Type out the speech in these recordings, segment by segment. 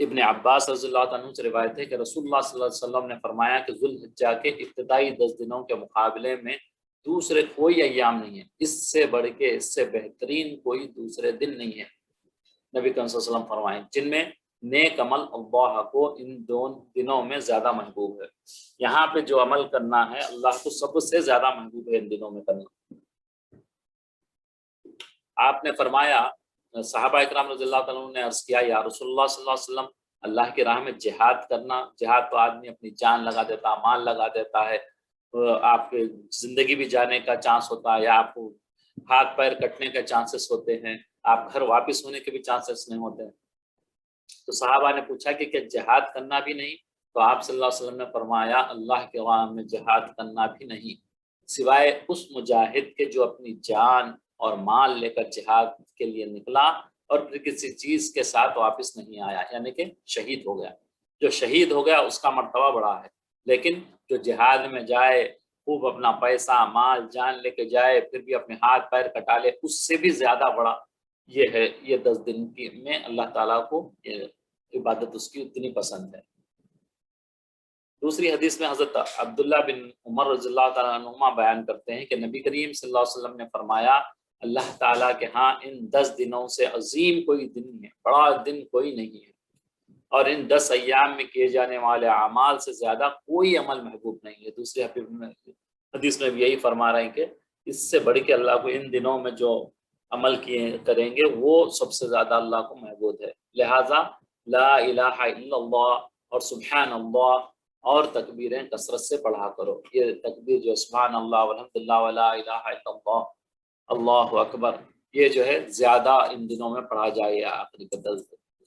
ابن عباس رضی اللہ عنہ سے روایت ہے کہ رسول اللہ صلی اللہ علیہ وسلم نے فرمایا کہ ذوالحجہ کے ابتدائی 10 دنوں کے مقابلے میں دوسرے کوئی ایام نہیں ہے، اس سے بڑھ کے، اس سے بہترین کوئی دوسرے دن نہیں ہے، نبی کریم صلی اللہ علیہ وسلم فرمائیں، جن میں نیک عمل اللہ کو ان دونوں دنوں میں زیادہ محبوب ہے۔ یہاں پہ جو عمل کرنا ہے اللہ کو سب سے زیادہ محبوب ہے ان دنوں میں کرنا۔ آپ نے فرمایا، صحابہ اکرام رضی اللہ تعالیٰ عنہ نے عرض کیا، یا رسول اللہ صلی اللہ علیہ وسلم، اللہ کی راہ میں جہاد کرنا، جہاد تو آدمی اپنی جان لگا دیتا، مال لگا دیتا ہے، آپ کے زندگی بھی جانے کا چانس ہوتا ہے، یا آپ کو ہاتھ پیر کٹنے کے چانسز ہوتے ہیں، آپ گھر واپس ہونے کے بھی چانسز نہیں ہوتے ہیں۔ تو صحابہ نے پوچھا کہ کیا جہاد کرنا بھی نہیں؟ تو آپ صلی اللہ علیہ وسلم نے فرمایا، اللہ کے راہ میں جہاد کرنا بھی نہیں، سوائے اس مجاہد کے جو اپنی جان اور مال لے کر جہاد کے لیے نکلا اور پھر کسی چیز کے ساتھ واپس نہیں آیا، یعنی کہ شہید ہو گیا۔ جو شہید ہو گیا اس کا مرتبہ بڑا ہے، لیکن جو جہاد میں جائے، خوب اپنا پیسہ مال جان لے کے جائے، پھر بھی اپنے ہاتھ پیر کٹا لے، اس سے بھی زیادہ بڑا یہ ہے۔ یہ 10 دن کی میں اللہ تعالیٰ کو عبادت اس کی اتنی پسند ہے۔ دوسری حدیث میں حضرت عبداللہ بن عمر رضی اللہ تعالیٰ عنہما بیان کرتے ہیں کہ نبی کریم صلی اللہ علیہ وسلم نے فرمایا، اللہ تعالیٰ کے ہاں ان 10 دنوں سے عظیم کوئی دن نہیں ہے، بڑا دن کوئی نہیں ہے، اور ان 10 ایام میں کیے جانے والے اعمال سے زیادہ کوئی عمل محبوب نہیں ہے۔ دوسری حدیث میں بھی یہی فرما رہے ہیں کہ اس سے بڑھ کے اللہ کو ان دنوں میں جو عمل کیے کریں گے وہ سب سے زیادہ اللہ کو محبوب ہے۔ لہٰذا لا الہ الا اللہ اور سبحان اللہ اور تکبیریں کثرت سے پڑھا کرو۔ یہ تکبیر جو سبحان اللہ والحمدللہ ولا الہ الا اللہ، اللہ اکبر، یہ جو ہے زیادہ ان دنوں میں پڑھا جائے، آخری کے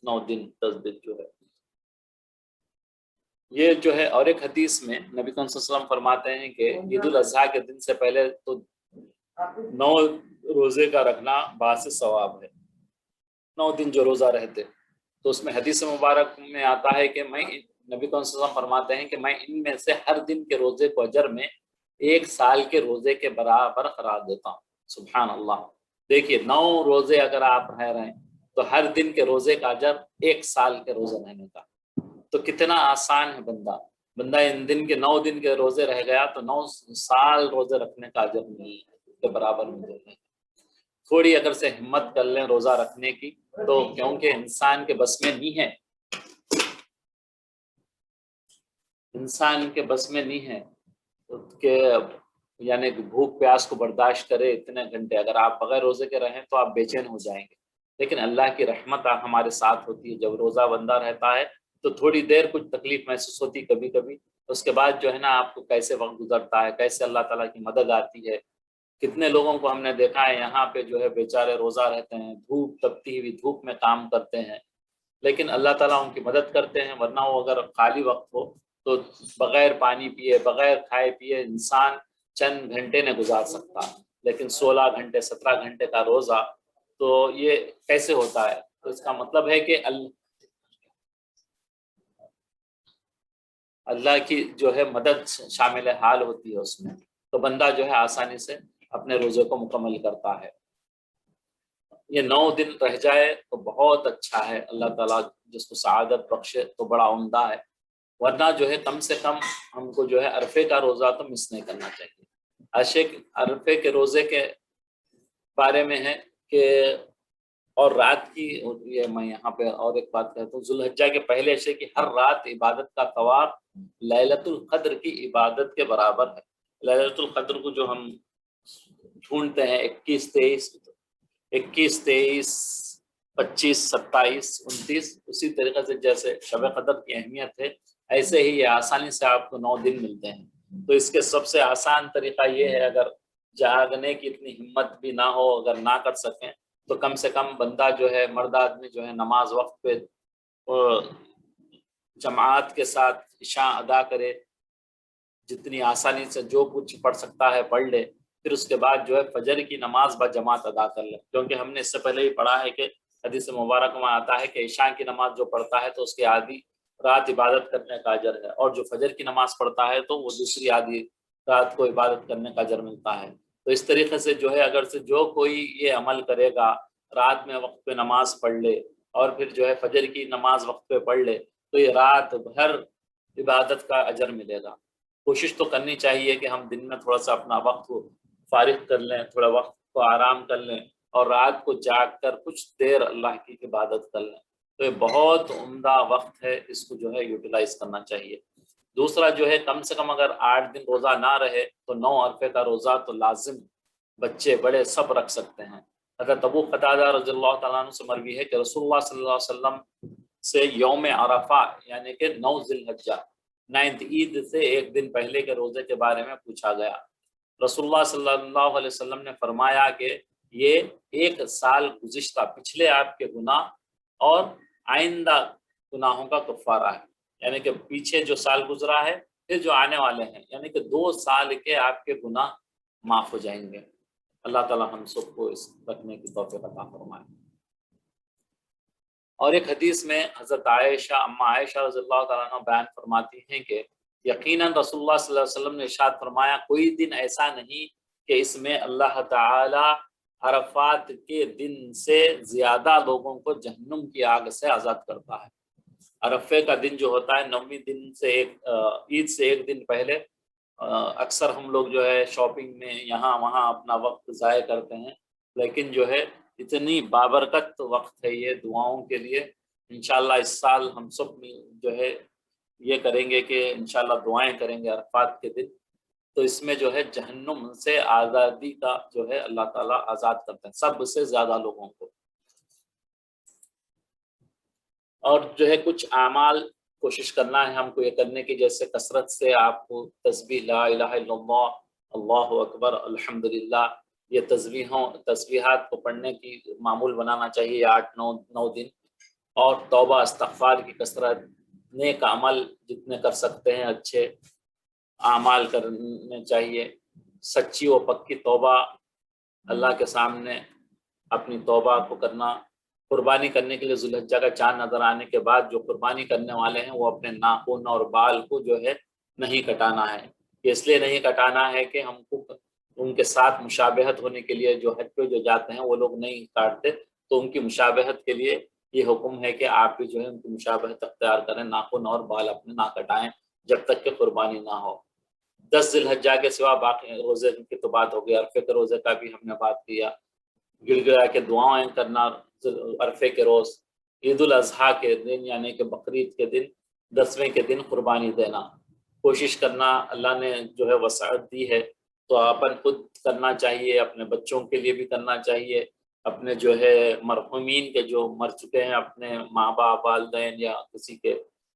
9 دن 10 دن جو ہے یہ جو ہے۔ اور ایک حدیث میں نبی صلی اللہ علیہ وسلم فرماتے ہیں کہ عید الاضحیٰ کے دن سے پہلے تو 9 روزے کا رکھنا باعث ثواب ہے، 9 دن جو روزہ رہتے، تو اس میں حدیث مبارک میں آتا ہے کہ میں، نبی صلی اللہ علیہ وسلم فرماتے ہیں کہ میں ان میں سے ہر دن کے روزے کو اجر میں 1 سال کے روزے کے برابر قرار دیتا ہوں۔ سبحان اللہ، دیکھیے 9 روزے اگر آپ رہ رہے ہیں تو ہر دن کے روزے کا اجر 1 سال کے روزے رہنے کا، تو کتنا آسان ہے۔ بندہ ان دن کے 9 دن کے روزے رہ گیا تو 9 سال روزے رکھنے کا اجر کے برابر ملے گا۔ تھوڑی اگر سے ہمت کر لیں روزہ رکھنے کی تو، کیونکہ انسان کے بس میں نہیں ہے، انسان کے بس میں نہیں ہے کہ یعنی بھوک پیاس کو برداشت کرے اتنے گھنٹے۔ اگر آپ بغیر روزے کے رہیں تو آپ بے چین ہو جائیں گے، لیکن اللہ کی رحمت ہمارے ساتھ ہوتی ہے۔ جب روزہ بندہ رہتا ہے تو تھوڑی دیر کچھ تکلیف محسوس ہوتی کبھی کبھی، اس کے بعد جو ہے نا آپ کو کیسے وقت گزرتا ہے، کیسے اللہ تعالیٰ کی مدد آتی ہے۔ کتنے لوگوں کو ہم نے دیکھا ہے یہاں پہ جو ہے بیچارے روزہ رہتے ہیں، دھوپ تپتی ہوئی دھوپ میں کام کرتے ہیں، لیکن اللہ تعالیٰ ان کی مدد کرتے ہیں، ورنہ وہ اگر خالی وقت ہو تو بغیر پانی پیے، بغیر کھائے پیے انسان چند گھنٹے نہ گزار سکتا، لیکن 16 گھنٹے 17 گھنٹے کا روزہ، تو یہ کیسے ہوتا ہے؟ تو اس کا مطلب ہے کہ اللہ کی جو ہے مدد شامل حال ہوتی ہے اس میں، تو بندہ جو ہے آسانی سے اپنے روزے کو مکمل کرتا ہے۔ یہ 9 دن رہ جائے تو بہت اچھا ہے، اللہ تعالیٰ جس کو سعادت بخشے تو بڑا عمدہ ہے، ورنہ جو ہے کم سے کم ہم کو جو ہے عرفے کا روزہ تو مس نہیں کرنا چاہیے۔ عرفے کے روزے کے بارے میں ہے کہ، اور رات کی، یہ میں یہاں پہ اور ایک بات کہتا ہوں، ذوالحجہ کے پہلے عشرے کی ہر رات عبادت کا ثواب لیلۃ القدر کی عبادت کے برابر ہے۔ لیلۃ القدر کو جو ہم ڈھونڈتے ہیں 21 23 25 27 29، اسی طریقے سے جیسے شب قدر کی اہمیت ہے، ایسے ہی یہ آسانی سے آپ کو 9 دن ملتے ہیں۔ تو اس کے سب سے آسان طریقہ یہ ہے، اگر جاگنے کی اتنی ہمت بھی نہ ہو، اگر نہ کر سکیں تو کم سے کم بندہ جو ہے، مرد آدمی جو ہے، نماز وقت پہ جماعت کے ساتھ عشاء ادا کرے، جتنی آسانی سے جو کچھ پڑھ سکتا ہے پڑھ لے، پھر اس کے بعد جو ہے فجر کی نماز بجماعت ادا کر لے، کیونکہ ہم نے اس سے پہلے ہی پڑھا ہے کہ حدیث مبارک میں آتا ہے کہ عشاء کی نماز جو پڑھتا ہے تو اس کی آدھی رات عبادت کرنے کا اجر ہے، اور جو فجر کی نماز پڑھتا ہے تو وہ دوسری آدھی رات کو عبادت کرنے کا اجر ملتا ہے۔ تو اس طریقے سے جو ہے، اگر سے جو کوئی یہ عمل کرے گا، رات میں وقت پہ نماز پڑھ لے، اور پھر جو ہے فجر کی نماز وقت پہ پڑھ لے تو یہ رات بھر عبادت کا اجر ملے گا۔ کوشش تو کرنی چاہیے کہ ہم دن میں تھوڑا سا اپنا وقت کو فارغ کر لیں، تھوڑا وقت کو آرام کر لیں، اور رات کو جاگ کر کچھ دیر اللہ کی عبادت کر لیں۔ تو یہ بہت عمدہ وقت ہے، اس کو جو ہے یوٹیلائز کرنا چاہیے۔ دوسرا جو ہے کم سے کم اگر 8 دن روزہ نہ رہے تو 9 عرفے کا روزہ تو لازم بچے بڑے سب رکھ سکتے ہیں۔ حضرت ابو قتادہ رضی اللہ تعالیٰ عنہ سے مروی ہے کہ رسول اللہ صلی اللہ علیہ وسلم سے یوم عرفہ یعنی کہ 9 ذی الحجہ 9th عید سے ایک دن پہلے کے روزے کے بارے میں پوچھا گیا۔ رسول اللہ صلی اللہ علیہ وسلم نے فرمایا کہ یہ ایک سال گزشتہ پچھلے آپ کے گناہ اور آئندہ گناہوں کا کفارہ ہے، یعنی کہ پیچھے جو سال گزرا ہے پھر جو آنے والے ہیں، یعنی کہ 2 سال کے آپ کے گناہ معاف ہو جائیں گے۔ اللہ تعالی ہم سب کو اس رکھنے کی توفیق عطا فرمائے۔ اور ایک حدیث میں حضرت عائشہ اما عائشہ رضی اللہ تعالیٰ عنہ بیان فرماتی ہیں کہ یقیناً رسول اللہ صلی اللہ علیہ وسلم نے ارشاد فرمایا کوئی دن ایسا نہیں کہ اس میں اللہ تعالی عرفات کے دن سے زیادہ لوگوں کو جہنم کی آگ سے آزاد کرتا ہے۔ عرفے کا دن جو ہوتا ہے 9ویں دن سے عید سے ایک دن پہلے اکثر ہم لوگ جو ہے شاپنگ میں یہاں وہاں اپنا وقت ضائع کرتے ہیں، لیکن جو ہے اتنی بابرکت وقت ہے یہ دعاؤں کے لیے۔ انشاءاللہ اس سال ہم سب جو ہے یہ کریں گے کہ انشاءاللہ دعائیں کریں گے عرفات کے دن، تو اس میں جو ہے جہنم سے آزادی کا جو ہے اللہ تعالیٰ آزاد کرتے ہیں سب سے زیادہ لوگوں کو۔ اور جو ہے کچھ اعمال کوشش کرنا ہے ہم کو یہ کرنے کی، جیسے کثرت سے آپ کو تسبیح لا الہ الا اللہ، اللہ اکبر، الحمدللہ، یہ تسبیحات کو پڑھنے کی معمول بنانا چاہیے 8-9 دن۔ اور توبہ استغفار کی کثرت، نیک عمل جتنے کر سکتے ہیں اچھے اعمال کرنے چاہیے، سچی و پکی توبہ اللہ کے سامنے اپنی توبہ کو کرنا۔ قربانی کرنے کے لیے ذی الحجہ کا چاند نظر آنے کے بعد جو قربانی کرنے والے ہیں وہ اپنے ناخن اور بال کو جو ہے نہیں کٹانا ہے۔ اس لیے نہیں کٹانا ہے کہ ہم کو ان کے ساتھ مشابہت ہونے کے لیے جو حج پہ جو جاتے ہیں وہ لوگ نہیں کاٹتے، تو ان کی مشابہت کے لیے یہ حکم ہے کہ آپ بھی جو ہے ان کی مشابہت اختیار کریں، ناخن اور بال اپنے نہ کٹائیں جب تک کہ قربانی نہ ہو۔ 10 ذی الحجہ کے سوا باقی روزے کی تو بات ہو گئی، عرفے کے روزے کا بھی ہم نے بات کیا، گڑ گڑا کے دعائیں کرنا عرفے کے روز، عید الاضحیٰ کے دن یعنی کہ بقرعید کے دن 10ویں کے دن قربانی دینا، کوشش کرنا۔ اللہ نے جو ہے وسعت دی ہے تو اپن خود کرنا چاہیے، اپنے بچوں کے لیے بھی کرنا چاہیے، اپنے جو ہے مرحومین کے جو مر چکے ہیں اپنے ماں باپ والدین یا کسی کے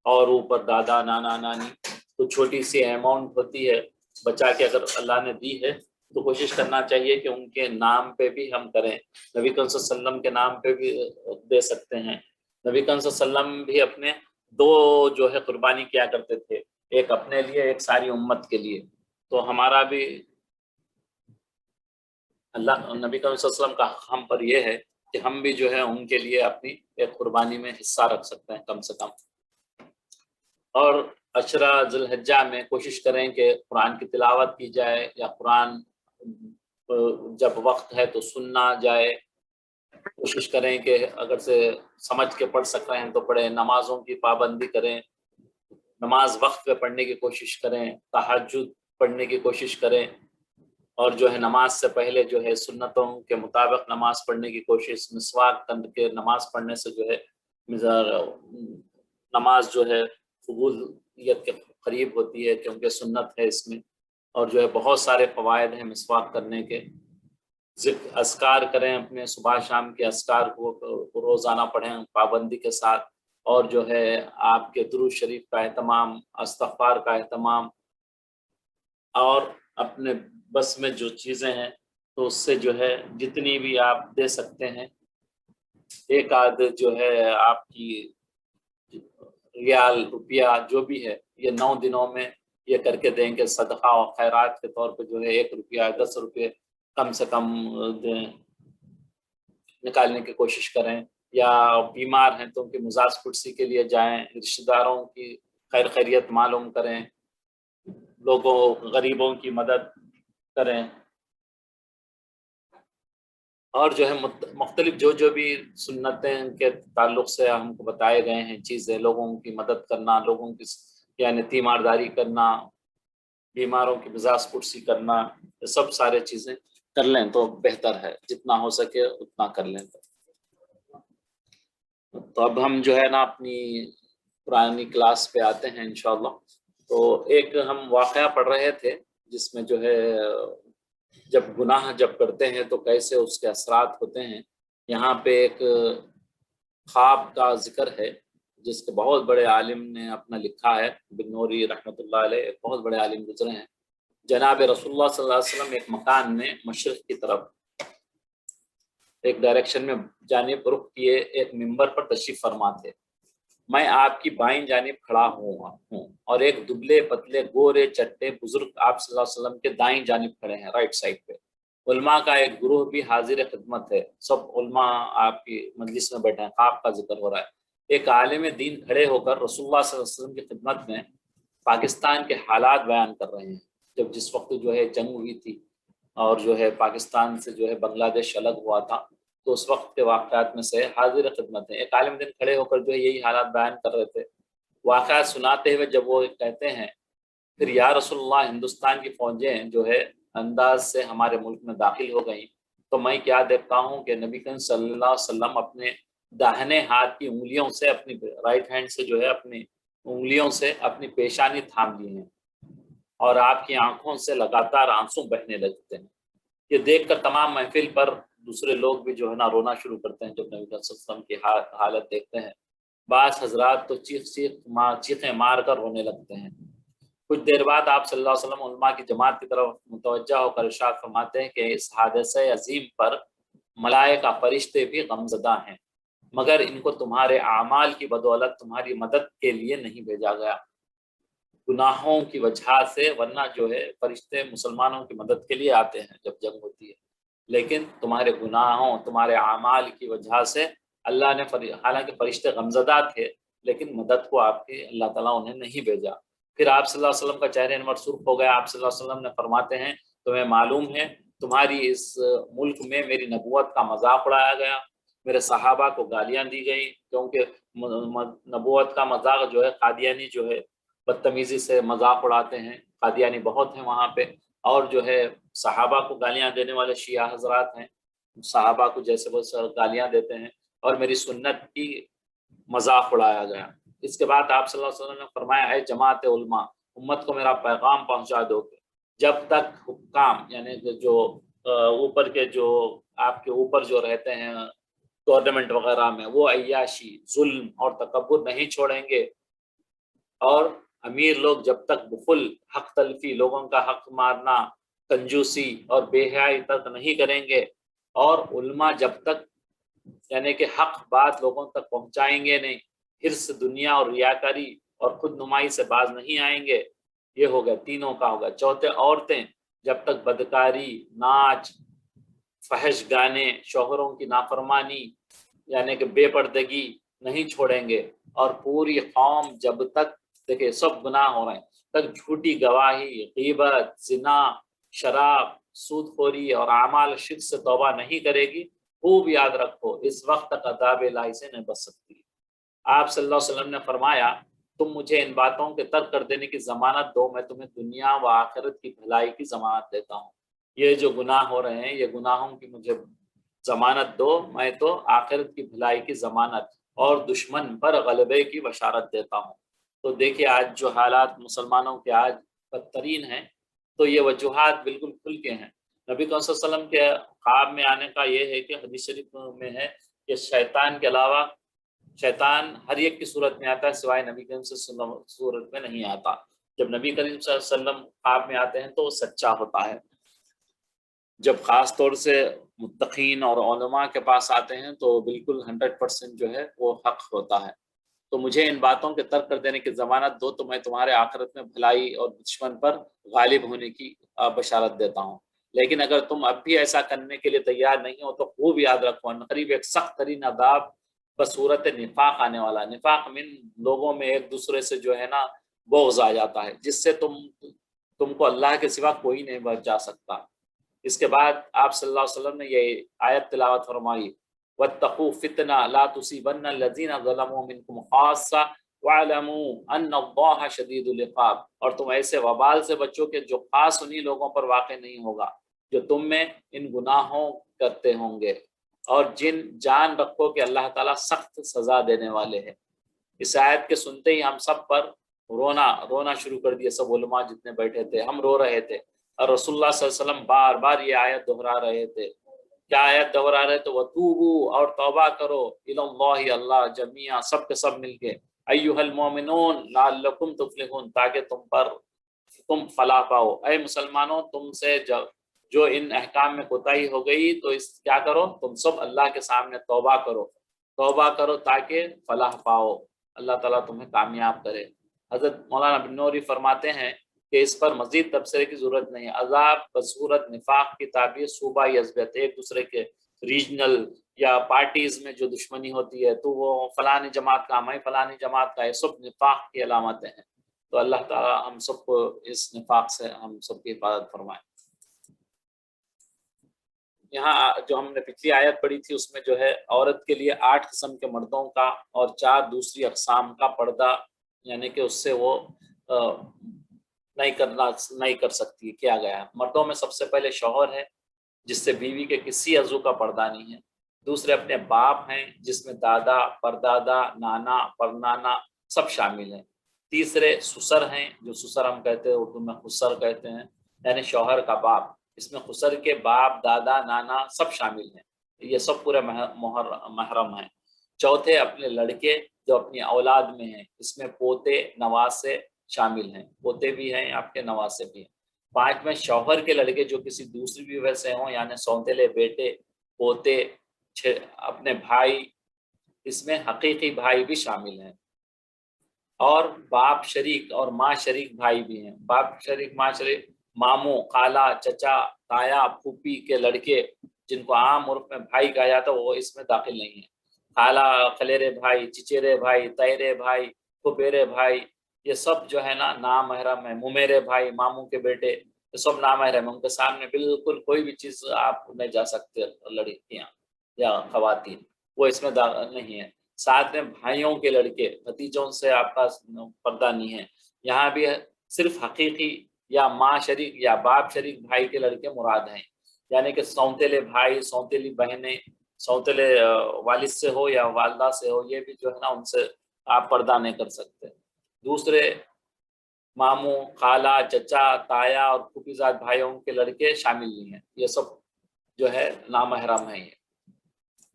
اور اوپر دادا نانا نانی، تو چھوٹی سی اماؤنٹ ہوتی ہے بچا کے اگر اللہ نے دی ہے تو کوشش کرنا چاہیے کہ ان کے نام پہ بھی ہم کریں۔ نبی کریم صلی اللہ علیہ وسلم کے نام پہ بھی دے سکتے ہیں۔ نبی کریم صلی اللہ علیہ وسلم بھی اپنے 2 جو ہے قربانی کیا کرتے تھے، ایک اپنے لیے ایک ساری امت کے لیے، تو ہمارا بھی اللہ نبی کریم صلی اللہ علیہ وسلم کا ہم پر یہ ہے کہ ہم بھی جو ہے ان کے لیے اپنی ایک قربانی میں حصہ رکھ سکتے ہیں کم سے کم۔ اور عشرہ ذی الحجہ میں کوشش کریں کہ قرآن کی تلاوت کی جائے، یا قرآن جب وقت ہے تو سننا جائے، کوشش کریں کہ اگر سے سمجھ کے پڑھ سک رہے ہیں تو پڑھیں، نمازوں کی پابندی کریں، نماز وقت پہ پڑھنے کی کوشش کریں، تہجد پڑھنے کی کوشش کریں، اور جو ہے نماز سے پہلے جو ہے سنتوں کے مطابق نماز پڑھنے کی کوشش، مسواک کر کے نماز پڑھنے سے جو ہے نماز جو ہے قبولیت کے قریب ہوتی ہے، کیونکہ سنت ہے اس میں، اور جو ہے بہت سارے فوائد ہیں مسواک کرنے کے۔ ذکر اذکار کریں، اپنے صبح شام کے اذکار کو روزانہ پڑھیں پابندی کے ساتھ، اور جو ہے آپ کے درود شریف کا اہتمام، استغفار کا اہتمام، اور اپنے بس میں جو چیزیں ہیں تو اس سے جو ہے جتنی بھی آپ دے سکتے ہیں، ایک آدھ جو ہے آپ کی ریال روپیہ جو بھی ہے یہ 9 دنوں میں یہ کر کے دیں کہ صدقہ و خیرات کے طور پہ جو ہے 1 روپیہ 10 روپے کم سے کم نکالنے کی کوشش کریں، یا بیمار ہیں تو ان کی مزاج پرسی کے لیے جائیں، رشتہ داروں کی خیر خیریت معلوم کریں، لوگوں غریبوں کی مدد کریں، اور جو ہے مختلف جو بھی سنتیں کے تعلق سے ہم کو بتائے گئے ہیں چیزیں، لوگوں کی مدد کرنا، لوگوں کی یعنی تیمارداری کرنا، بیماروں کی مزاج پرسی کرنا، یہ سب سارے چیزیں کر لیں تو بہتر ہے، جتنا ہو سکے اتنا کر لیں۔ تو اب ہم جو ہے نا اپنی پرانی کلاس پہ آتے ہیں انشاءاللہ۔ تو ایک ہم واقعہ پڑھ رہے تھے جس میں جو ہے جب گناہ جب کرتے ہیں تو کیسے اس کے اثرات ہوتے ہیں۔ یہاں پہ ایک خواب کا ذکر ہے جس کے بہت بڑے عالم نے اپنا لکھا ہے، بن نوری رحمۃ اللہ علیہ، ایک بہت بڑے عالم گزرے ہیں۔ جناب رسول اللہ صلی اللہ علیہ وسلم ایک مکان میں مشرق کی طرف ایک ڈائریکشن میں جانب رخ کیے ایک ممبر پر تشریف فرما تھے۔ میں آپ کی بائیں جانب کھڑا ہوں اور ایک دبلے پتلے گورے چٹے بزرگ آپ صلی اللہ علیہ وسلم کے دائیں جانب کھڑے ہیں، رائٹ سائڈ پہ۔ علماء کا ایک گروہ بھی حاضر خدمت ہے، سب علماء آپ کی مجلس میں بیٹھے ہیں، خواب کا ذکر ہو رہا ہے۔ ایک عالم دین کھڑے ہو کر رسول اللہ صلی اللہ علیہ وسلم کی خدمت میں پاکستان کے حالات بیان کر رہے ہیں، جب جس وقت جو ہے جنگ ہوئی تھی اور جو ہے پاکستان سے جو ہے بنگلہ دیش الگ ہوا تھا، تو اس وقت کے واقعات میں سے حاضر خدمت ہیں۔ ایک عالم دین کھڑے ہو کر جو ہے یہی حالات بیان کر رہے تھے۔ واقعات سناتے ہوئے جب وہ کہتے ہیں، پھر یا رسول اللہ، ہندوستان کی فوجیں جو ہے انداز سے ہمارے ملک میں داخل ہو گئیں تو میں کیا دیکھتا ہوں کہ نبی کریم صلی اللہ علیہ وسلم اپنے داہنے ہاتھ کی انگلیوں سے، اپنی رائٹ ہینڈ سے جو ہے اپنی انگلیوں سے اپنی پیشانی تھام لی ہیں اور آپ کی آنکھوں سے لگاتار آنسو بہنے لگتے ہیں۔ یہ دیکھ کر تمام محفل پر دوسرے لوگ بھی جو ہے نا رونا شروع کرتے ہیں جب نبی صلی اللہ علیہ وسلم کی حالت دیکھتے ہیں۔ بعض حضرات تو چیخیں مار کر رونے لگتے ہیں۔ کچھ دیر بعد آپ صلی اللہ علیہ وسلم علماء کی جماعت کی طرف متوجہ ہو کر ارشاد فرماتے ہیں کہ اس حادثے عظیم پر ملائکہ فرشتے بھی غمزدہ ہیں، مگر ان کو تمہارے اعمال کی بدولت تمہاری مدد کے لیے نہیں بھیجا گیا، گناہوں کی وجہ سے، ورنہ جو ہے فرشتے مسلمانوں کی مدد کے لیے آتے ہیں جب جنگ ہوتی ہے، لیکن تمہارے گناہوں، تمہارے اعمال کی وجہ سے اللہ نے حالانکہ فرشتے غمزدہ تھے لیکن مدد کو آپ کے اللہ تعالیٰ انہیں نہیں بھیجا۔ پھر آپ صلی اللہ علیہ وسلم کا چہرہ انور سرخ ہو گیا۔ آپ صلی اللہ علیہ وسلم نے فرماتے ہیں، تمہیں معلوم ہے تمہاری اس ملک میں میری نبوت کا مذاق اڑایا گیا، میرے صحابہ کو گالیاں دی گئی، کیونکہ نبوت کا مذاق جو ہے قادیانی جو ہے بدتمیزی سے مذاق اڑاتے ہیں، قادیانی بہت ہیں وہاں پہ، اور جو ہے صحابہ کو گالیاں دینے والے شیعہ حضرات ہیں، صحابہ کو جیسے وہ گالیاں دیتے ہیں، اور میری سنت کی مذاق اڑایا گیا۔ اس کے بعد آپ صلی اللہ علیہ وسلم نے فرمایا، اے جماعت علماء، امت کو میرا پیغام پہنچا دو کہ جب تک حکام یعنی جو اوپر کے جو آپ کے اوپر جو رہتے ہیں گورنمنٹ وغیرہ میں، وہ عیاشی، ظلم اور تکبر نہیں چھوڑیں گے، اور امیر لوگ جب تک بخل، حق تلفی، لوگوں کا حق مارنا، کنجوسی اور بے حیائی تک نہیں کریں گے، اور علماء جب تک یعنی کہ حق بات لوگوں تک پہنچائیں گے نہیں، حرص، دنیا اور ریاکاری اور خود نمائی سے باز نہیں آئیں گے، یہ ہو گیا تینوں کا ہوگا۔ چوتھے، عورتیں جب تک بدکاری، ناچ، فحش گانے، شوہروں کی نافرمانی یعنی کہ بے پردگی نہیں چھوڑیں گے، اور پوری قوم جب تک، دیکھیں سب گناہ ہو رہے ہیں، تک جھوٹی گواہی، غیبت، زنا، شراب، سود خوری اور اعمال شرک سے توبہ نہیں کرے گی، خوب یاد رکھو اس وقت تک عذاب الہی سے نہیں بچ سکتی۔ آپ صلی اللہ علیہ وسلم نے فرمایا، تم مجھے ان باتوں کے ترک کر دینے کی ضمانت دو، میں تمہیں دنیا و آخرت کی بھلائی کی ضمانت دیتا ہوں۔ یہ جو گناہ ہو رہے ہیں، یہ گناہوں کی مجھے ضمانت دو، میں تو آخرت کی بھلائی کی ضمانت اور دشمن پر غلبے کی بشارت دیتا ہوں۔ تو دیکھیے آج جو حالات مسلمانوں کے آج بدترین ہیں، تو یہ وجوہات بالکل کھل کے ہیں۔ نبی صلی اللہ علیہ وسلم کے خواب میں آنے کا یہ ہے کہ حدیث شریف میں ہے کہ شیطان کے علاوہ شیطان ہر ایک کی صورت میں آتا ہے، سوائے نبی کریم صلی اللہ علیہ وسلم صورت میں نہیں آتا۔ جب نبی کریم صلی اللہ علیہ وسلم خواب میں آتے ہیں تو وہ سچا ہوتا ہے، جب خاص طور سے متقین اور علماء کے پاس آتے ہیں تو بالکل 100% جو ہے وہ حق ہوتا ہے۔ تو مجھے ان باتوں کے ترک کر دینے کی ضمانت دو، تو میں تمہارے آخرت میں بھلائی اور دشمن پر غالب ہونے کی بشارت دیتا ہوں۔ لیکن اگر تم اب بھی ایسا کرنے کے لیے تیار نہیں ہو تو خوب یاد رکھو، قریب ایک سخت ترین عذاب بصورت نفاق آنے والا ہے۔ نفاق من لوگوں میں ایک دوسرے سے جو ہے نا بغض آ جاتا ہے، جس سے تم کو اللہ کے سوا کوئی نہیں بچا سکتا۔ اس کے بعد آپ صلی اللہ علیہ وسلم نے یہ آیت تلاوت فرمائی، وَاتَّقُوا فِتْنَةً لَا تُصِيبَنَّ الَّذِينَ ظَلَمُوا مِنْكُمْ خَاصَّةً وَاعْلَمُوا أَنَّ اللَّهَ شَدِيدُ الْعِقَابِ، اور تم ایسے وبال سے بچو کہ جو خاص انہی لوگوں پر واقع نہیں ہوگا جو تم میں ان گناہوں کرتے ہوں گے، اور جان رکھو کہ اللہ تعالیٰ سخت سزا دینے والے ہیں۔ اس آیت کے سنتے ہی ہم سب پر رونا شروع کر دیا، سب علماء جتنے بیٹھے تھے ہم رو رہے تھے، اور رسول اللہ صلی اللہ علیہ وسلم بار بار یہ آیت دہرا رہے تھے۔ کیا آیت دہرا رہے تھے؟ وَتُوبُوا، اور توبہ کرو، اِلَى اللَّهِ، اللہ جمیعا، سب کے سب مل کے، ایھا المؤمنون لعلکم تفلحون، تاکہ تم فلاح پاؤ، اے مسلمانوں تم سے جو ان احکام میں کوتاہی ہو گئی تو کیا کرو، تم سب اللہ کے سامنے توبہ کرو تاکہ فلاح پاؤ، اللہ تعالیٰ تمہیں کامیاب کرے۔ حضرت مولانا بن نوری فرماتے ہیں کہ اس پر مزید تبصرے کی ضرورت نہیں ہے۔ عذاب بصورت نفاق کی تعبیر صوبائی عصبیت، ایک دوسرے کے ریجنل یا پارٹیز میں جو دشمنی ہوتی ہے تو وہ فلانی جماعت کا، میں فلانی جماعت کا، یہ سب نفاق کی علامتیں ہیں۔ تو اللہ تعالیٰ ہم سب کو اس نفاق سے ہم سب کی حفاظت فرمائے۔ یہاں جو ہم نے پچھلی آیت پڑھی تھی اس میں جو ہے عورت کے لیے 8 قسم کے مردوں کا اور 4 دوسری اقسام کا پردہ، یعنی کہ اس سے وہ نہیں کر سکتی، کیا گیا ہے۔ مردوں میں سب سے پہلے شوہر ہے جس سے بیوی کے کسی عضو کا پردہ نہیں ہے، دوسرے اپنے باپ ہیں جس میں دادا، پردادا، نانا، پرنانا سب شامل ہیں، تیسرے سسر ہیں جو سسر ہم کہتے ہیں، اردو میں خسر کہتے ہیں، یعنی شوہر کا باپ، اس میں خسر کے باپ، دادا، نانا سب شامل ہیں، یہ سب پورے محرم ہیں۔ چوتھے اپنے لڑکے جو اپنی اولاد میں ہیں، اس میں پوتے، نواسے شامل ہیں، پوتے بھی ہیں آپ کے، نواسے بھی ہیں۔ 5ویں شوہر کے لڑکے جو کسی دوسری بیوی سے ہوں، یعنی سونتےلے بیٹے، پوتے، اپنے بھائی، اس میں حقیقی بھائی بھی شامل ہیں، اور باپ شریک اور ماں شریک بھائی بھی ہیں۔ باپ شریک، ماں شریک، ماموں، خالہ، چچا، تایا، پھوپھی کے لڑکے جن کو عام عرف میں بھائی کہا جاتا ہے وہ اس میں داخل نہیں ہیں۔ خالہ، خلیرے بھائی، چچیرے بھائی، تیرے بھائی، پھپھیرے بھائی، یہ سب جو ہے نا نامحرم ہیں۔ ممیرے بھائی، ماموں کے بیٹے، یہ سب نامحرم ہیں، ان کے سامنے بالکل کوئی بھی چیز آپ نہیں جا سکتے، لڑکیاں یا خواتین، وہ اس میں نہیں ہے۔ 7 بھائیوں کے لڑکے، بھتیجوں سے آپ کا پردہ نہیں ہے، یہاں بھی صرف حقیقی یا ماں شریک یا باپ شریک بھائی کے لڑکے مراد ہیں، یعنی کہ سونتےلے بھائی، سونتےلی بہنیں، سونتےلے والد سے ہو یا والدہ سے ہو، یہ بھی جو ہے نا ان سے آپ پردہ نہیں کر سکتے۔ دوسرے ماموں، خالہ، چچا، تایا اور پھوپھی زاد بھائیوں کے لڑکے شامل نہیں ہیں، یہ سب جو ہے نامحرم ہیں۔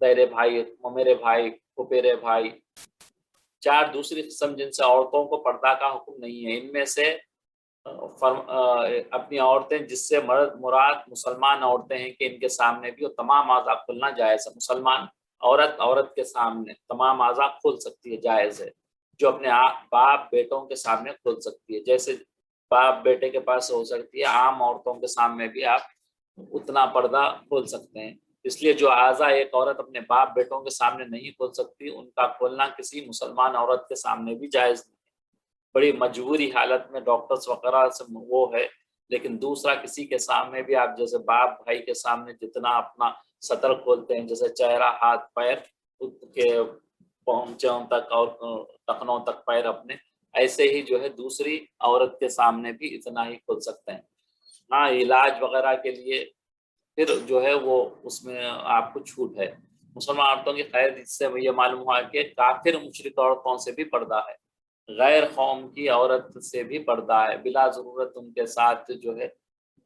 تیرے بھائی، ممیرے بھائی، پھپھیرے بھائی۔ 4 دوسری قسم جن سے عورتوں کو پردہ کا حکم نہیں ہے، ان میں سے اپنی عورتیں، جس سے مراد مسلمان عورتیں ہیں کہ ان کے سامنے بھی وہ تمام اعضاء کھلنا جائز ہے۔ مسلمان عورت کے سامنے تمام اعضاء کھول سکتی ہے، جائز ہے، جو اپنے باپ بیٹوں کے سامنے کھول سکتی ہے، جیسے باپ بیٹے کے پاس ہو سکتی ہے، عام عورتوں کے سامنے بھی آپ اتنا پردہ کھول سکتے ہیں۔ اس لیے جو اعضاء ایک عورت اپنے باپ بیٹوں کے سامنے نہیں کھول سکتی، ان کا کھولنا کسی مسلمان عورت کے سامنے بھی جائز نہیں۔ بڑی مجبوری حالت میں ڈاکٹرز وغیرہ سے وہ ہے، لیکن دوسرا کسی کے سامنے بھی آپ جیسے باپ بھائی کے سامنے جتنا اپنا سطر کھولتے ہیں، جیسے چہرہ، ہاتھ، پیر کے پہنچوں تک اور ٹخنوں تک پیر اپنے، ایسے ہی جو ہے دوسری عورت کے سامنے بھی اتنا ہی کھول سکتے ہیں۔ ہاں، علاج وغیرہ کے لیے پھر جو ہے وہ اس میں آپ کو چھوٹ ہے۔ مسلمان عورتوں کی خیر اس سے یہ معلوم ہوا کہ کافر مشرک عورتوں سے بھی پردہ ہے، غیر قوم کی عورت سے بھی پردہ ہے، بلا ضرورت ان کے ساتھ جو ہے